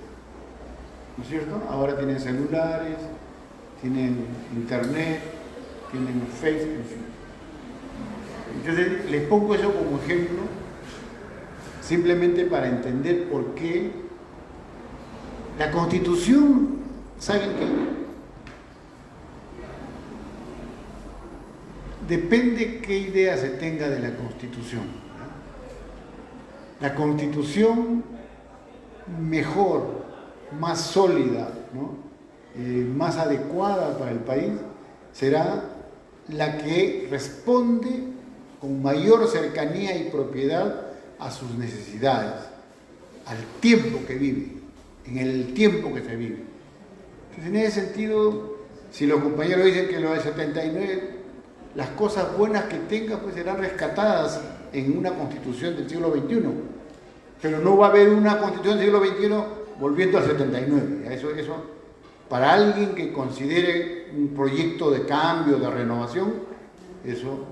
¿no es cierto? Ahora tienen celulares, tienen internet, tienen Facebook, en fin. Entonces les pongo eso como ejemplo, simplemente para entender por qué la Constitución, ¿saben qué? Depende qué idea se tenga de la Constitución, ¿no? La Constitución mejor, más sólida, ¿no? Más adecuada para el país, será la que responde con mayor cercanía y propiedad a sus necesidades, al tiempo que vive, en el tiempo que se vive. Entonces, en ese sentido, si los compañeros dicen que lo del 79, las cosas buenas que tenga pues serán rescatadas en una constitución del siglo XXI, pero no va a haber una constitución del siglo XXI volviendo al 79. Eso para alguien que considere un proyecto de cambio, de renovación, eso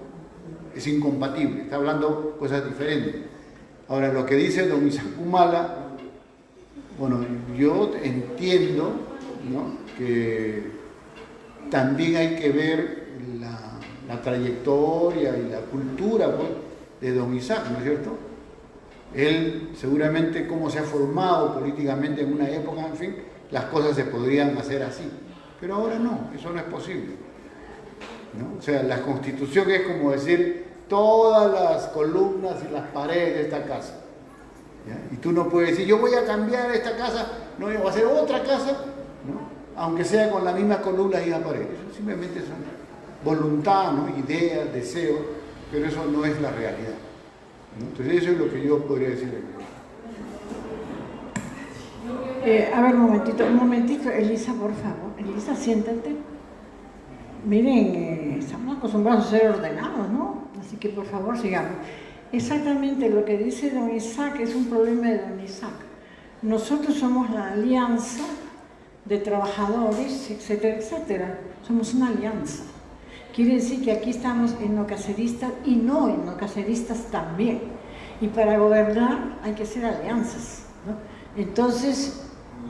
es incompatible, está hablando cosas diferentes. Ahora, lo que dice don Isaac Humala, bueno, yo entiendo, ¿no?, que también hay que ver la trayectoria y la cultura, pues, de don Isaac, ¿no es cierto? Él seguramente cómo se ha formado políticamente en una época, en fin, las cosas se podrían hacer así, pero ahora no, eso no es posible, ¿no? O sea, la Constitución es como decir todas las columnas y las paredes de esta casa, ¿ya? Y tú no puedes decir, yo voy a cambiar esta casa, no, yo voy a hacer otra casa, ¿no?, aunque sea con las mismas columnas y las paredes. Eso simplemente son voluntad, ¿no?, ideas, deseos, pero eso no es la realidad, ¿no? Entonces eso es lo que yo podría decir.
A ver, un momentito, Elisa, por favor. Elisa, siéntate. Miren, estamos acostumbrados a ser ordenados, ¿no? Así que por favor sigamos. Exactamente lo que dice don Isaac es un problema de don Isaac. Nosotros somos la alianza de trabajadores, etcétera, etcétera. Somos una alianza. Quiere decir que aquí estamos etnocaceristas y no etnocaceristas también. Y para gobernar hay que hacer alianzas, ¿no? Entonces,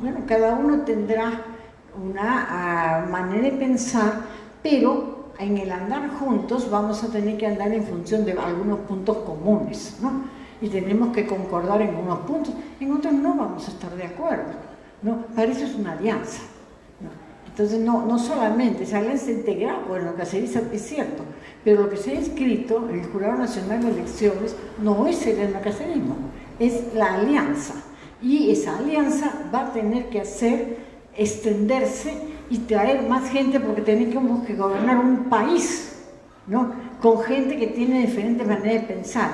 bueno, cada uno tendrá una manera de pensar, pero en el andar juntos vamos a tener que andar en función de algunos puntos comunes, ¿no? Y tenemos que concordar en unos puntos, en otros no vamos a estar de acuerdo, ¿no? Para eso es una alianza, ¿no? Entonces no solamente esa alianza integral, bueno, lo que se dice es cierto, pero lo que se ha escrito en el Jurado Nacional de Elecciones no es el etnocacerismo, es la alianza, y esa alianza va a tener que extenderse y traer más gente, porque tenemos que gobernar un país, ¿no? Con gente que tiene diferentes maneras de pensar.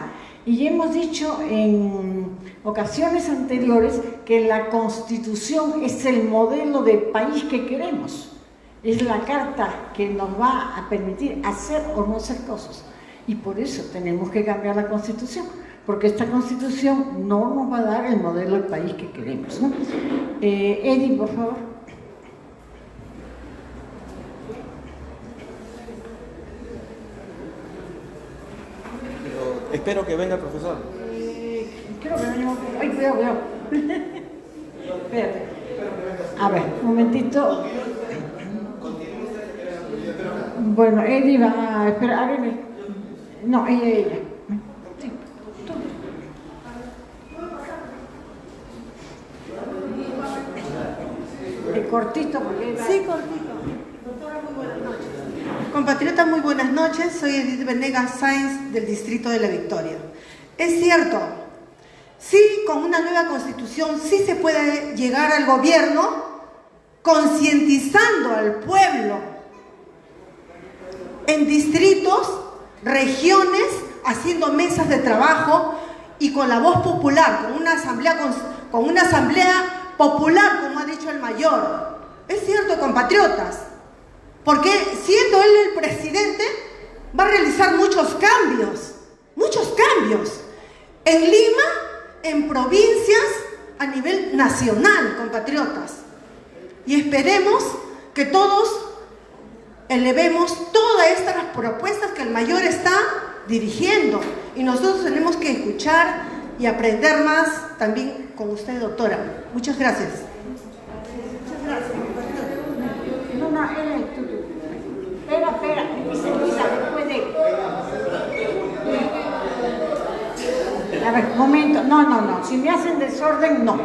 Y ya hemos dicho en ocasiones anteriores que la Constitución es el modelo de país que queremos, es la carta que nos va a permitir hacer o no hacer cosas, y por eso tenemos que cambiar la Constitución, porque esta Constitución no nos va a dar el modelo del país que queremos, ¿no? Eddie, por favor.
Espero que venga el profesor.
Creo que venimos. Ay, cuidado. Espérate. A ver, un momentito. Bueno, Eddie va a esperar. A ver, no, ella. Sí, tú. Cortito, porque.
Sí, cortito. Compatriotas, muy buenas noches. Soy Edith Venegas Sáenz del Distrito de La Victoria. Es cierto, sí, con una nueva constitución sí se puede llegar al gobierno concientizando al pueblo en distritos, regiones, haciendo mesas de trabajo y con la voz popular, con una asamblea popular, como ha dicho el mayor. Es cierto, compatriotas. Porque siendo él el presidente, va a realizar muchos cambios, en Lima, en provincias, a nivel nacional, compatriotas. Y esperemos que todos elevemos todas estas propuestas que el mayor está dirigiendo. Y nosotros tenemos que escuchar y aprender más también con usted, doctora. Muchas gracias. Muchas gracias.
Espera, Elisa, después de... A ver, momento, no, si me hacen desorden, no.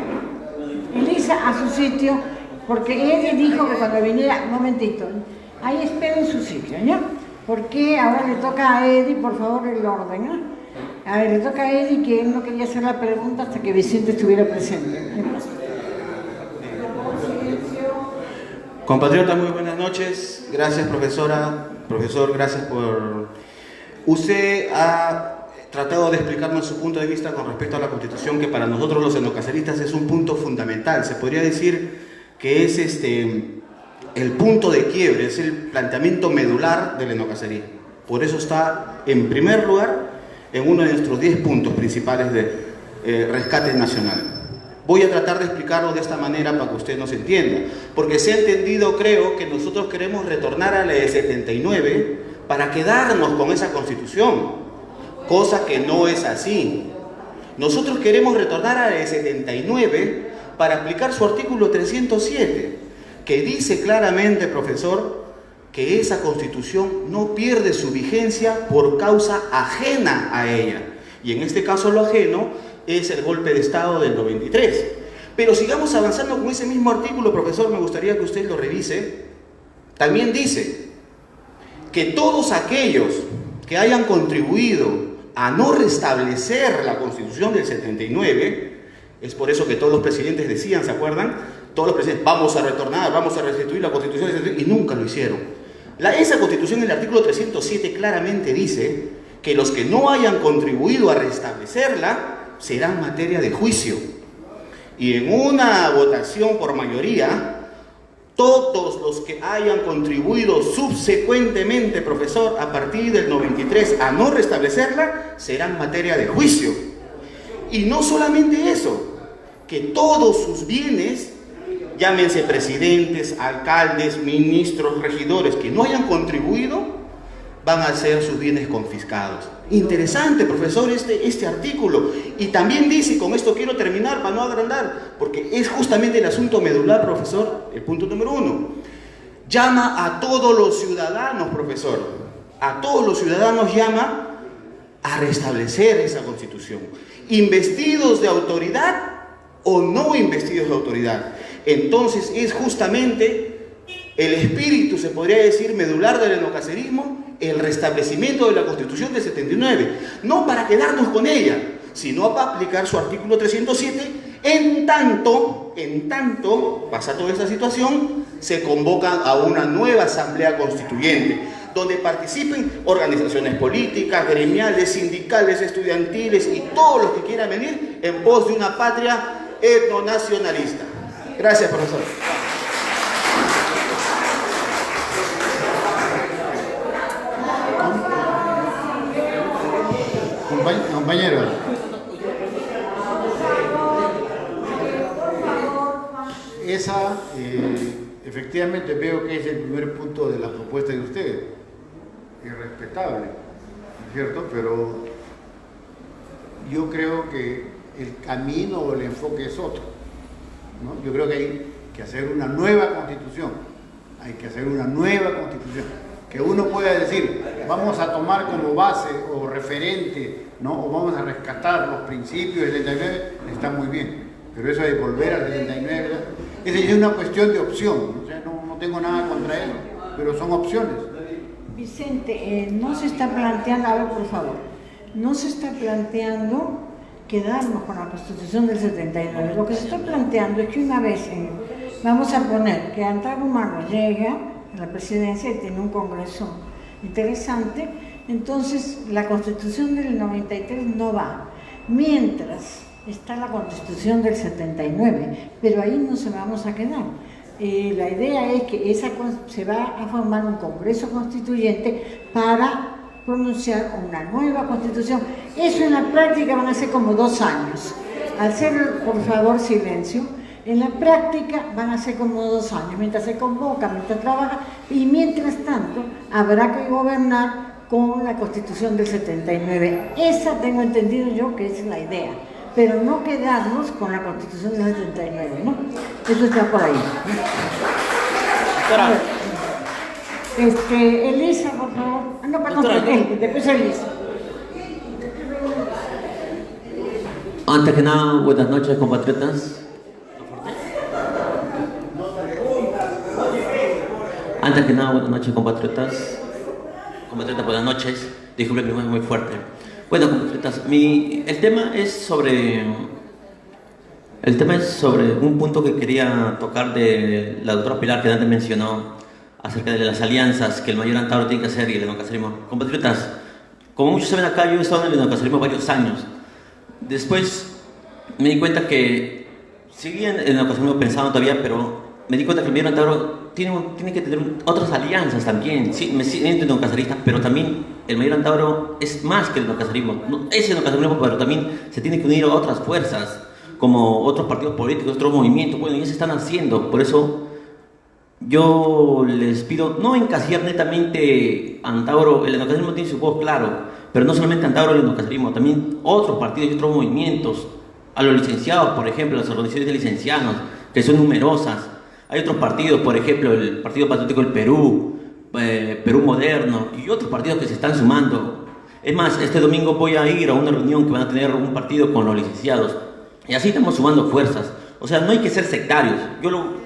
Elisa a su sitio, porque Eddie dijo que cuando viniera, un momentito, ahí espera en su sitio, ¿ya? Porque ahora le toca a Eddie, por favor, el orden, ¿no? A ver, le toca a Eddie, que él no quería hacer la pregunta hasta que Vicente estuviera presente.
Compatriotas, muy buenas noches. Gracias, profesora. Profesor, gracias por... Usted ha tratado de explicarnos su punto de vista con respecto a la Constitución, que para nosotros los etnocaceristas es un punto fundamental. Se podría decir que es el punto de quiebre, es el planteamiento medular del etnocacerismo. Por eso está en primer lugar en uno de nuestros 10 puntos principales de rescate nacional. Voy a tratar de explicarlo de esta manera para que usted nos entienda, porque se ha entendido, creo, que nosotros queremos retornar a la de 79 para quedarnos con esa Constitución, cosa que no es así. Nosotros queremos retornar a la de 79 para aplicar su artículo 307, que dice claramente, profesor, que esa Constitución no pierde su vigencia por causa ajena a ella, y en este caso lo ajeno es el golpe de Estado del 93. Pero sigamos avanzando con ese mismo artículo, profesor, me gustaría que usted lo revise. También dice que todos aquellos que hayan contribuido a no restablecer la Constitución del 79, es por eso que todos los presidentes decían, ¿se acuerdan? Todos los presidentes, vamos a retornar, vamos a restituir la Constitución del 79, y nunca lo hicieron. Esa Constitución en el artículo 307 claramente dice que los que no hayan contribuido a restablecerla serán materia de juicio. y en una votación por mayoría, todos los que hayan contribuido subsecuentemente, profesor, a partir del 93 a no restablecerla, serán materia de juicio. Y no solamente eso, que todos sus bienes, llámense presidentes, alcaldes, ministros, regidores, que no hayan contribuido, van a ser sus bienes confiscados. Interesante, profesor, este artículo. Y también dice, y con esto quiero terminar para no agrandar, porque es justamente el asunto medular, profesor, el punto número 1. Llama a todos los ciudadanos, profesor, a todos los ciudadanos llama a restablecer esa Constitución, investidos de autoridad o no investidos de autoridad. Entonces es justamente el espíritu, se podría decir, medular del etnocacerismo, el restablecimiento de la Constitución del 79, no para quedarnos con ella, sino para aplicar su artículo 307, en tanto pasa toda esta situación, se convoca a una nueva asamblea constituyente, donde participen organizaciones políticas, gremiales, sindicales, estudiantiles y todos los que quieran venir en pos de una patria etnonacionalista. Gracias, profesor.
Compañeros, efectivamente veo que es el primer punto de la propuesta de ustedes, es respetable, ¿no es cierto? Pero yo creo que el camino o el enfoque es otro, ¿no? Yo creo que hay que hacer una nueva Constitución, que uno pueda decir, vamos a tomar como base o referente, ¿no? O vamos a rescatar los principios del 79, está muy bien, pero eso de volver al 79, esa es una cuestión de opción, ¿no? O sea, no tengo nada contra él, pero son opciones.
Vicente, no se está planteando, a ver, por favor, no se está planteando quedarnos con la Constitución del 79, lo que se está planteando es que una vez, vamos a poner que Antauro Humano llega a la presidencia y tiene un congreso interesante, entonces la Constitución del 93 no va, mientras está la Constitución del 79, pero ahí no se vamos a quedar. La idea es que se va a formar un congreso constituyente para pronunciar una nueva Constitución. Eso en la práctica van a ser como 2 años. Al ser, por favor, silencio, en la práctica van a ser como 2 años, mientras se convoca, mientras trabaja, y mientras tanto habrá que gobernar con la Constitución del 79. Esa tengo entendido yo que es la idea, pero no quedarnos con la Constitución del 79, ¿no? Eso está por ahí.
Doctora.
Elisa, por favor. No, perdón, después Elisa.
Antes que nada, buenas noches, compatriotas. Antes que nada, buenas noches, compatriotas. Compatriotas, buenas noches. Disculpen, mi voz es muy fuerte. Bueno, compatriotas, el tema es sobre un punto que quería tocar de la doctora Pilar, que antes mencionó, acerca de las alianzas que el mayor Antauro tiene que hacer y el etnocacerismo. Compatriotas, como muchos saben acá, yo he estado en el etnocacerismo varios años. Después me di cuenta que seguía en el etnocacerismo pensando todavía, pero me di cuenta que el mayor Antauro tiene que tener otras alianzas también. Sí, me siento etnocacerista, pero también el mayor Antauro es más que el etnocacerismo. No, es el etnocacerismo, pero también se tiene que unir a otras fuerzas, como otros partidos políticos, otros movimientos. Bueno, ya se están haciendo, por eso yo les pido no encasillar netamente Antauro. El etnocacerismo tiene su voz, claro, pero no solamente Antauro el etnocacerismo, también otros partidos y otros movimientos, a los licenciados, por ejemplo, las organizaciones de licenciados, que son numerosas. Hay otros partidos, por ejemplo, el Partido Patriótico del Perú, Perú Moderno, y otros partidos que se están sumando. Es más, este domingo voy a ir a una reunión que van a tener un partido con los licenciados, y así estamos sumando fuerzas. O sea, no hay que ser sectarios.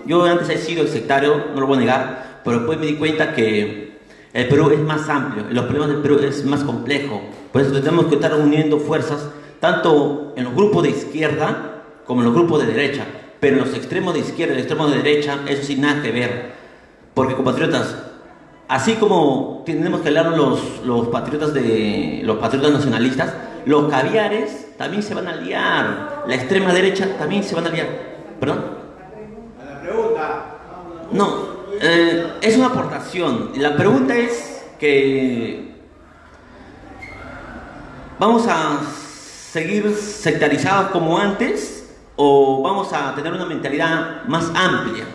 Yo antes he sido sectario, no lo voy a negar, pero después me di cuenta que el Perú es más amplio, los problemas del Perú es más complejo. Por eso tenemos que estar uniendo fuerzas, tanto en los grupos de izquierda como en los grupos de derecha. Pero en los extremos de izquierda y los extremos de derecha, eso sí, nada que ver. Porque, compatriotas, así como tenemos que hablar los patriotas nacionalistas, los caviares también se van a liar. La extrema derecha también se van a liar. ¿Perdón?
A la pregunta.
No, es una aportación. La pregunta es que ¿vamos a seguir sectarizados como antes o vamos a tener una mentalidad más amplia?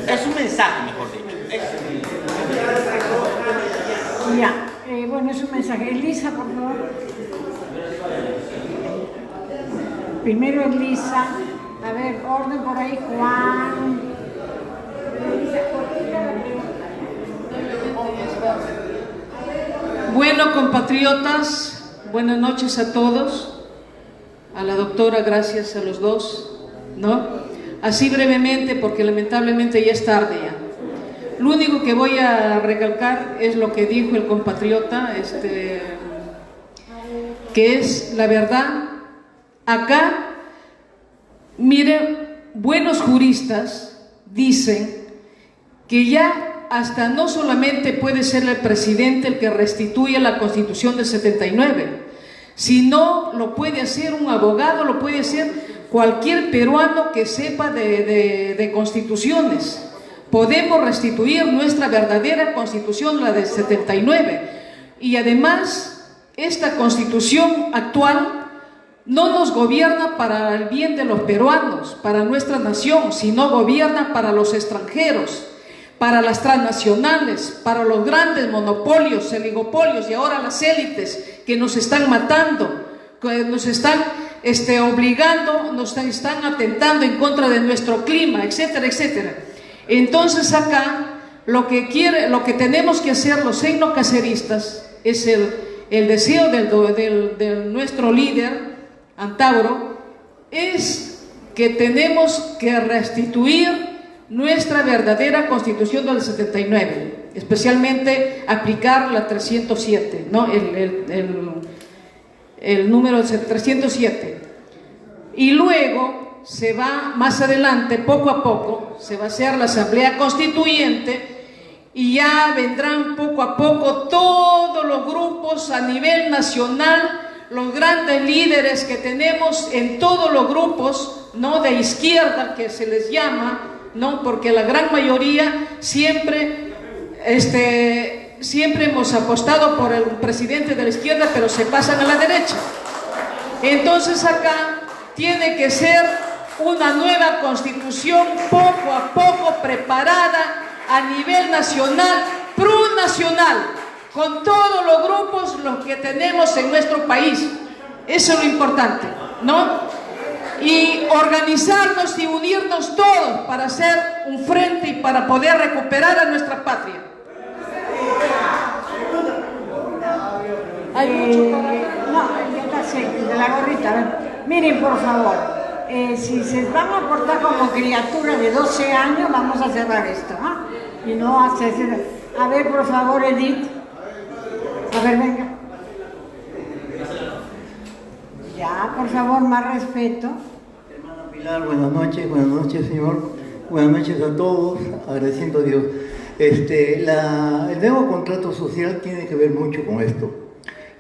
Es un mensaje, mejor dicho.
Ya, bueno, es un mensaje. Elisa, por favor. Primero Elisa. A ver, orden por ahí, Juan.
Bueno, compatriotas, buenas noches a todos. A la doctora, gracias a los dos, ¿no? Así brevemente, porque lamentablemente ya es tarde ya. Lo único que voy a recalcar es lo que dijo el compatriota, que es la verdad. Acá, miren, buenos juristas dicen que ya hasta no solamente puede ser el presidente el que restituya la Constitución del 79, sino lo puede hacer un abogado, lo puede hacer cualquier peruano que sepa de constituciones. Podemos restituir nuestra verdadera Constitución, la del 79, y además esta Constitución actual no nos gobierna para el bien de los peruanos, para nuestra nación, sino gobierna para los extranjeros, para las transnacionales, para los grandes monopolios, oligopolios y ahora las élites que nos están matando, que nos están obligando, nos están atentando en contra de nuestro clima, etcétera, etcétera. Entonces acá lo que tenemos que hacer los etnocaceristas es el deseo de nuestro líder Antauro, es que tenemos que restituir nuestra verdadera Constitución del 79, especialmente aplicar la 307, ¿no? el número 307, y luego se va más adelante, poco a poco, se va a hacer la Asamblea Constituyente y ya vendrán poco a poco todos los grupos a nivel nacional, los grandes líderes que tenemos en todos los grupos, ¿no? De izquierda, que se les llama, ¿no? Porque la gran mayoría siempre hemos apostado por el presidente de la izquierda, pero se pasan a la derecha. Entonces acá tiene que ser una nueva Constitución poco a poco preparada a nivel nacional, plurinacional, con todos los grupos los que tenemos en nuestro país. Eso es lo importante, ¿no? Y organizarnos y unirnos todos para hacer un frente y para poder recuperar a nuestra patria.
Hay mucho para... No, ya está seco, de la gorrita. A ver. Miren, por favor, si se van a portar como criatura de 12 años, vamos a cerrar esto, ¿no? Y no hacer... A ver, por favor, Edith. A ver, venga. Ya, por favor, más respeto.
Hermana Pilar, buenas noches, señor. Buenas noches a todos, agradeciendo a Dios. El nuevo contrato social tiene que ver mucho con esto.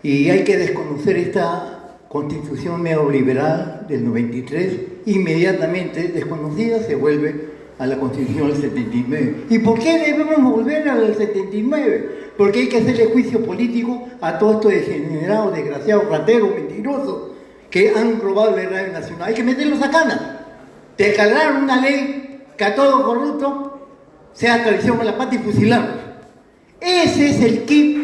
Y hay que desconocer esta constitución neoliberal del 93, inmediatamente desconocida se vuelve a la constitución del 79. ¿Y por qué debemos volver al 79? Porque hay que hacerle juicio político a todos estos degenerados, desgraciados, rateros, mentirosos, que han robado la radio nacional. Hay que meterlos a cana. Declarar una ley que a todo corrupto sea traición a la patria y fusilarlos. Ese es el kit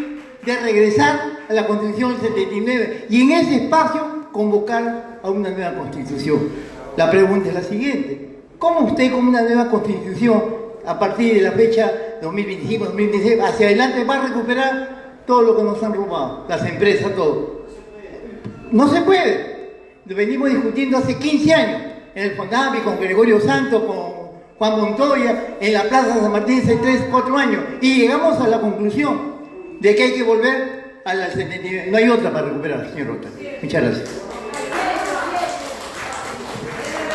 de regresar a la Constitución del 79 y en ese espacio convocar a una nueva Constitución. La pregunta es la siguiente: ¿cómo usted con una nueva Constitución a partir de la fecha 2025-2026 hacia adelante va a recuperar todo lo que nos han robado, las empresas, todo? No se puede. Lo venimos discutiendo hace 15 años en el FONAVI, con Gregorio Santos, con Juan Montoya, en la Plaza San Martín hace 3-4 años, y llegamos a la conclusión de que hay que volver a la 79. No hay otra para recuperar, señor Rota. Muchas gracias.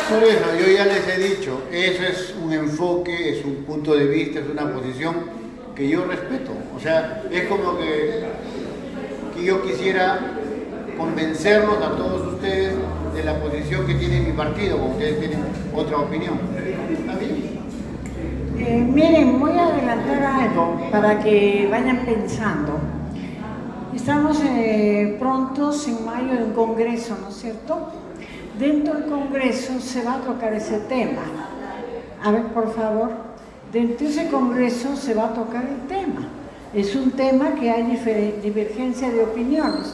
Por eso, yo ya les he dicho, eso es un enfoque, es un punto de vista, es una posición que yo respeto. O sea, es como que yo quisiera convencerlos a todos ustedes de la posición que tiene mi partido, o ustedes tienen otra opinión. ¿Está bien?
Miren, voy a adelantar algo para que vayan pensando. Estamos prontos en mayo de un congreso, ¿no es cierto? Dentro del congreso se va a tocar ese tema. A ver, por favor, dentro de ese congreso se va a tocar el tema. Es un tema que hay divergencia de opiniones,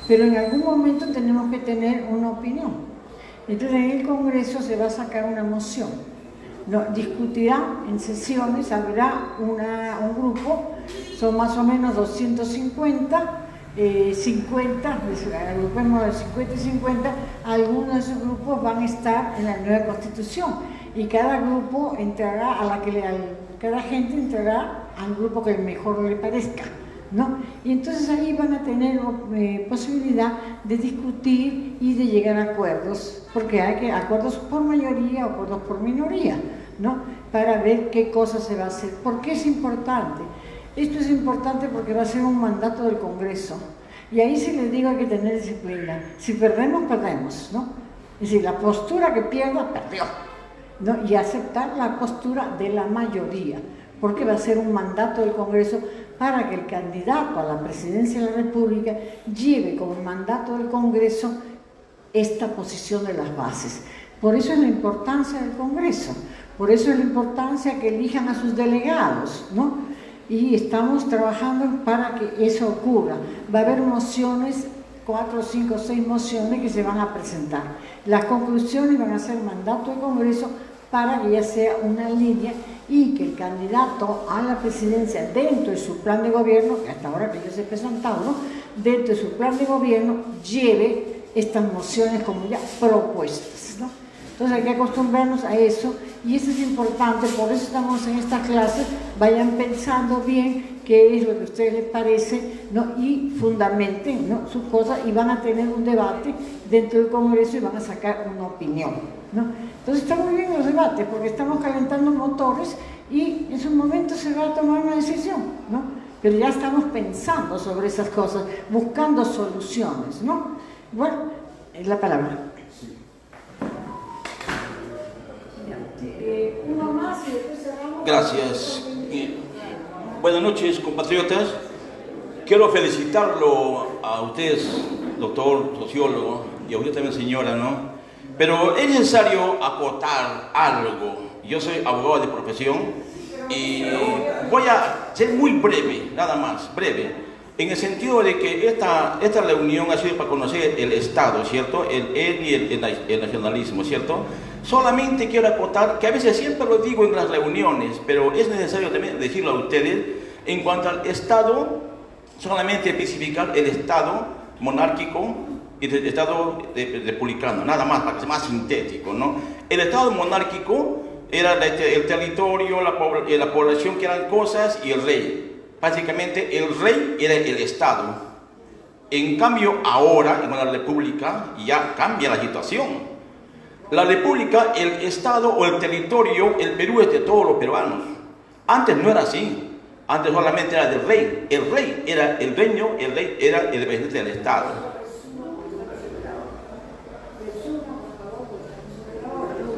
pero en algún momento tenemos que tener una opinión. Entonces en el congreso se va a sacar una moción. Discutirán en sesiones, habrá un grupo, son más o menos 250, 50, agrupemos de 50 y 50, algunos de esos grupos van a estar en la nueva constitución y cada grupo entrará cada gente entrará al grupo que mejor le parezca, ¿no? Y entonces ahí van a tener posibilidad de discutir y de llegar a acuerdos, porque hay acuerdos por mayoría o acuerdos por minoría, ¿no? Para ver qué cosa se va a hacer. ¿Por qué es importante? Esto es importante porque va a ser un mandato del Congreso. Y ahí sí les digo, hay que tener disciplina. Si perdemos, perdemos, ¿no? Es decir, la postura que pierda, perdió, ¿no? Y aceptar la postura de la mayoría, porque va a ser un mandato del Congreso para que el candidato a la presidencia de la República lleve como mandato del Congreso esta posición de las bases. Por eso es la importancia del Congreso, por eso es la importancia que elijan a sus delegados, ¿no? Y estamos trabajando para que eso ocurra. Va a haber mociones, 4, 5, 6 mociones que se van a presentar. Las conclusiones van a ser mandato del Congreso para que ya sea una línea y que el candidato a la presidencia, dentro de su plan de gobierno, que hasta ahora que yo se he presentado, ¿no? Dentro de su plan de gobierno, lleve estas mociones como ya propuestas, ¿no? Entonces hay que acostumbrarnos a eso y eso es importante, por eso estamos en estas clases, vayan pensando bien qué es lo que a ustedes les parece, ¿no? Y fundamenten, ¿no? sus cosas y van a tener un debate dentro del Congreso y van a sacar una opinión, ¿no? Entonces está muy bien los debates porque estamos calentando motores y en su momento se va a tomar una decisión, ¿no? Pero ya estamos pensando sobre esas cosas, buscando soluciones, ¿no? Bueno, es la palabra. Uno más y después cerramos.
Gracias. Buenas noches, compatriotas. Quiero felicitarlo a usted, doctor, sociólogo, y a usted también, señora, ¿no? Pero es necesario acotar algo. Yo soy abogado de profesión y voy a ser muy breve, nada más, breve, en el sentido de que esta reunión ha sido para conocer el Estado, ¿cierto? Él y el nacionalismo, ¿cierto? Solamente quiero acotar, que a veces siempre lo digo en las reuniones, pero es necesario también decirlo a ustedes, en cuanto al Estado, solamente especificar el Estado monárquico y el Estado republicano, nada más, para que sea más sintético, ¿no? El Estado monárquico era el territorio, la población que eran cosas y el rey. Básicamente el rey era el Estado. En cambio ahora, en la República, ya cambia la situación. La República, el Estado o el territorio, el Perú es de todos los peruanos. Antes no era así. Antes solamente era del rey. El rey era el dueño, el rey era el representante del Estado.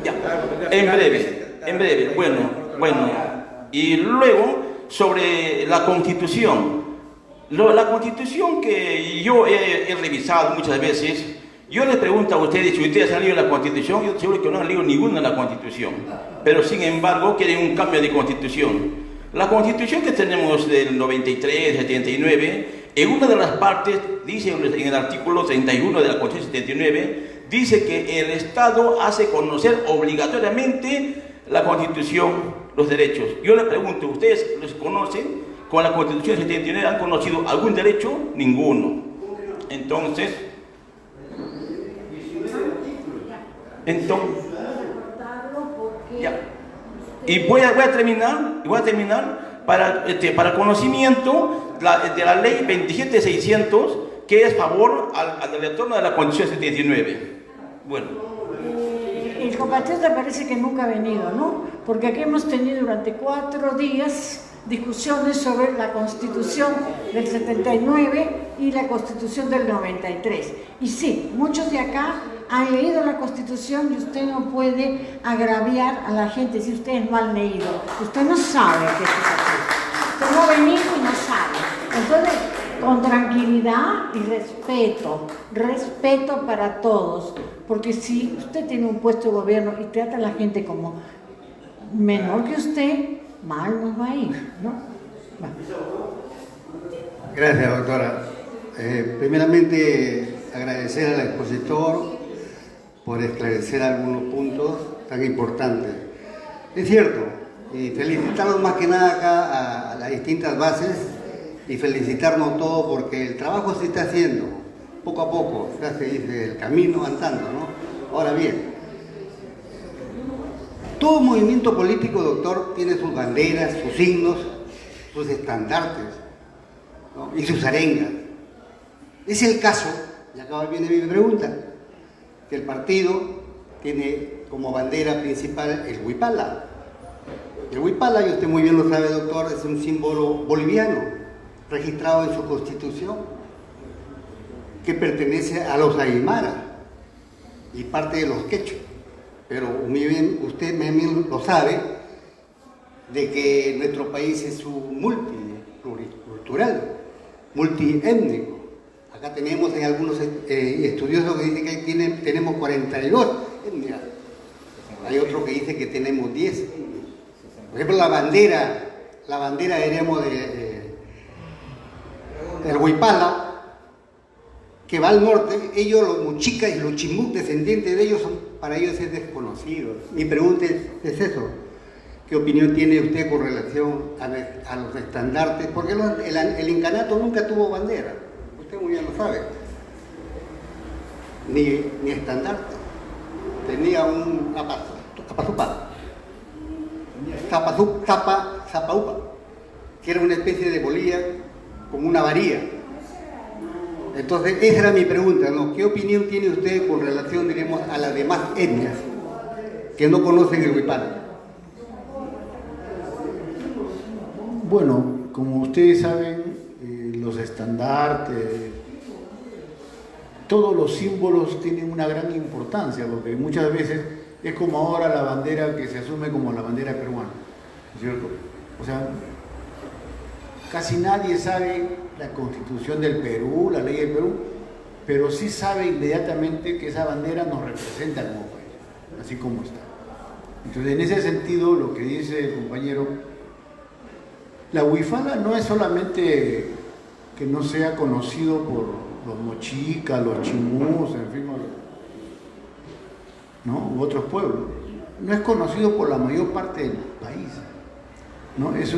Ya, en breve. Bueno. Y luego, sobre la Constitución. La Constitución que yo he revisado muchas veces, yo les pregunto a ustedes si ustedes han leído la Constitución. Yo seguro que no han leído ninguna de la Constitución, pero sin embargo quieren un cambio de Constitución. La Constitución que tenemos del 93, 79, en una de las partes dice, en el artículo 31 de la Constitución 79, dice que el Estado hace conocer obligatoriamente la Constitución, los derechos. Yo les pregunto, ¿ustedes los conocen? Con la Constitución 79, ¿han conocido algún derecho? Ninguno. Entonces, ya. Y voy a terminar para conocimiento de la ley 27600, que es favor al retorno de la Constitución 79. Bueno.
El compatriota parece que nunca ha venido, ¿no? Porque aquí hemos tenido durante 4 días discusiones sobre la Constitución del 79 y la Constitución del 93. Y sí, muchos de acá han leído la Constitución y usted no puede agraviar a la gente si ustedes no han leído. Usted no sabe qué es así. Usted no ha venido y no sabe. Entonces, con tranquilidad y respeto para todos, porque si usted tiene un puesto de gobierno y trata a la gente como menor que usted, mal nos va a ir, ¿no? Va.
Gracias, doctora. Primeramente, agradecer al expositor por esclarecer algunos puntos tan importantes. Es cierto, y felicitarlos más que nada acá a las distintas bases y felicitarnos todos porque el trabajo se está haciendo poco a poco, ya se dice, el camino andando, ¿no? Ahora bien, todo movimiento político, doctor, tiene sus banderas, sus signos, sus estandartes, ¿no? Y sus arengas. Es el caso, y acá viene mi pregunta, que el partido tiene como bandera principal el huipala. El huipala, y usted muy bien lo sabe, doctor, es un símbolo boliviano, registrado en su constitución, que pertenece a los aymaras y parte de los quechua. Pero muy bien, usted bien lo sabe, de que nuestro país es un multicultural, multiétnico. Acá tenemos en algunos estudiosos que dicen que tenemos 42 etnias. Hay otro que dice que tenemos 10. Por ejemplo, la bandera diríamos del huipala, que va al norte, ellos, los muchicas y los chimú, descendientes de ellos, para ellos es desconocido. Mi pregunta es eso. ¿Qué opinión tiene usted con relación a los estandartes? Porque el incanato nunca tuvo bandera. Usted muy bien lo sabe. Ni estandarte. Tenía un apazupá. Zapaupa, que era una especie de bolilla con una varilla. Entonces, esa era mi pregunta, ¿no? ¿Qué opinión tiene usted con relación, diremos, a las demás etnias que no conocen el huipala?
Bueno, como ustedes saben, los estandartes, todos los símbolos tienen una gran importancia, porque muchas veces es como ahora la bandera que se asume como la bandera peruana, ¿cierto? O sea, casi nadie sabe la Constitución del Perú, la ley del Perú, pero sí sabe inmediatamente que esa bandera nos representa como país, así como está. Entonces, en ese sentido, lo que dice el compañero, la huifala no es solamente que no sea conocido por los mochicas, los chimús, en fin, ¿no? U otros pueblos. No es conocido por la mayor parte del país, ¿no? Es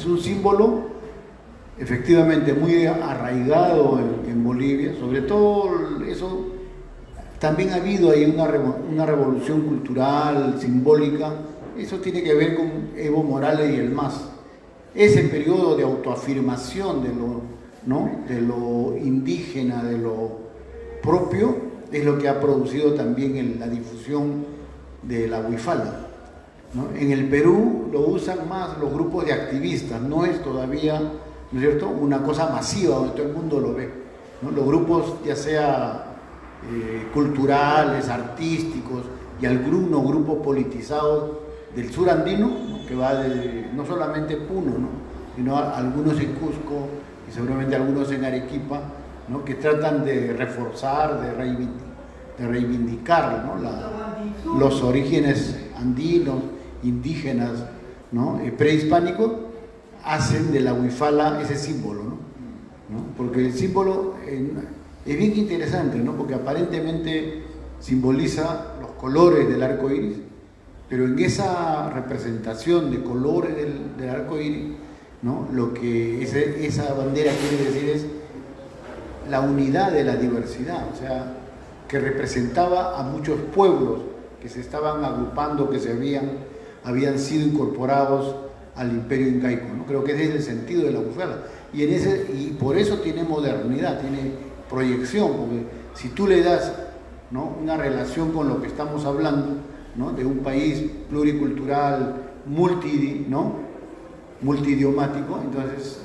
un símbolo efectivamente muy arraigado en Bolivia. Sobre todo eso, también ha habido ahí una revolución cultural, simbólica. Eso tiene que ver con Evo Morales y el MAS. Ese periodo de autoafirmación de lo indígena, de lo propio, es lo que ha producido también la difusión de la huifala, ¿no? En el Perú lo usan más los grupos de activistas, no es todavía, ¿no es cierto?, una cosa masiva donde todo el mundo lo ve, ¿no? Los grupos, ya sea culturales, artísticos y algunos grupos politizados del sur andino, ¿no?, que va no solamente Puno, ¿no?, sino algunos en Cusco y seguramente algunos en Arequipa, ¿no?, que tratan de reforzar, de reivindicar, ¿no?, los orígenes andinos, indígenas, ¿no?, prehispánicos, hacen de la huifala ese símbolo, ¿no? Porque el símbolo es bien interesante, ¿no?, porque aparentemente simboliza los colores del arco iris, pero en esa representación de colores del arco iris, ¿no?, lo que esa bandera quiere decir es la unidad de la diversidad, o sea, que representaba a muchos pueblos que se estaban agrupando, que habían sido incorporados al imperio incaico, ¿no? Creo que ese es el sentido de la huifala, y por eso tiene modernidad, tiene proyección, porque si tú le das, ¿no?, una relación con lo que estamos hablando, ¿no?, de un país pluricultural, ¿no?, multidiomático, entonces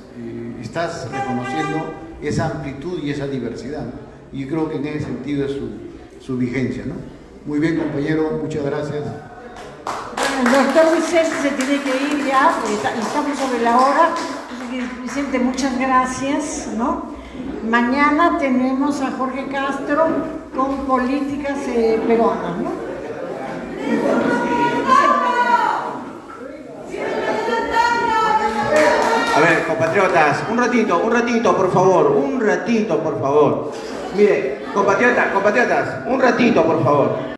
estás reconociendo esa amplitud y esa diversidad, ¿no? Y creo que en ese sentido es su vigencia, ¿no? Muy bien, compañero, muchas gracias.
Bueno, el doctor Vicente se tiene que ir ya, porque estamos sobre la hora. Vicente, muchas gracias, ¿no? Mañana tenemos a Jorge Castro con políticas peruanas, ¿no?
A ver, compatriotas, un ratito, por favor. Mire, compatriotas, un ratito, por favor.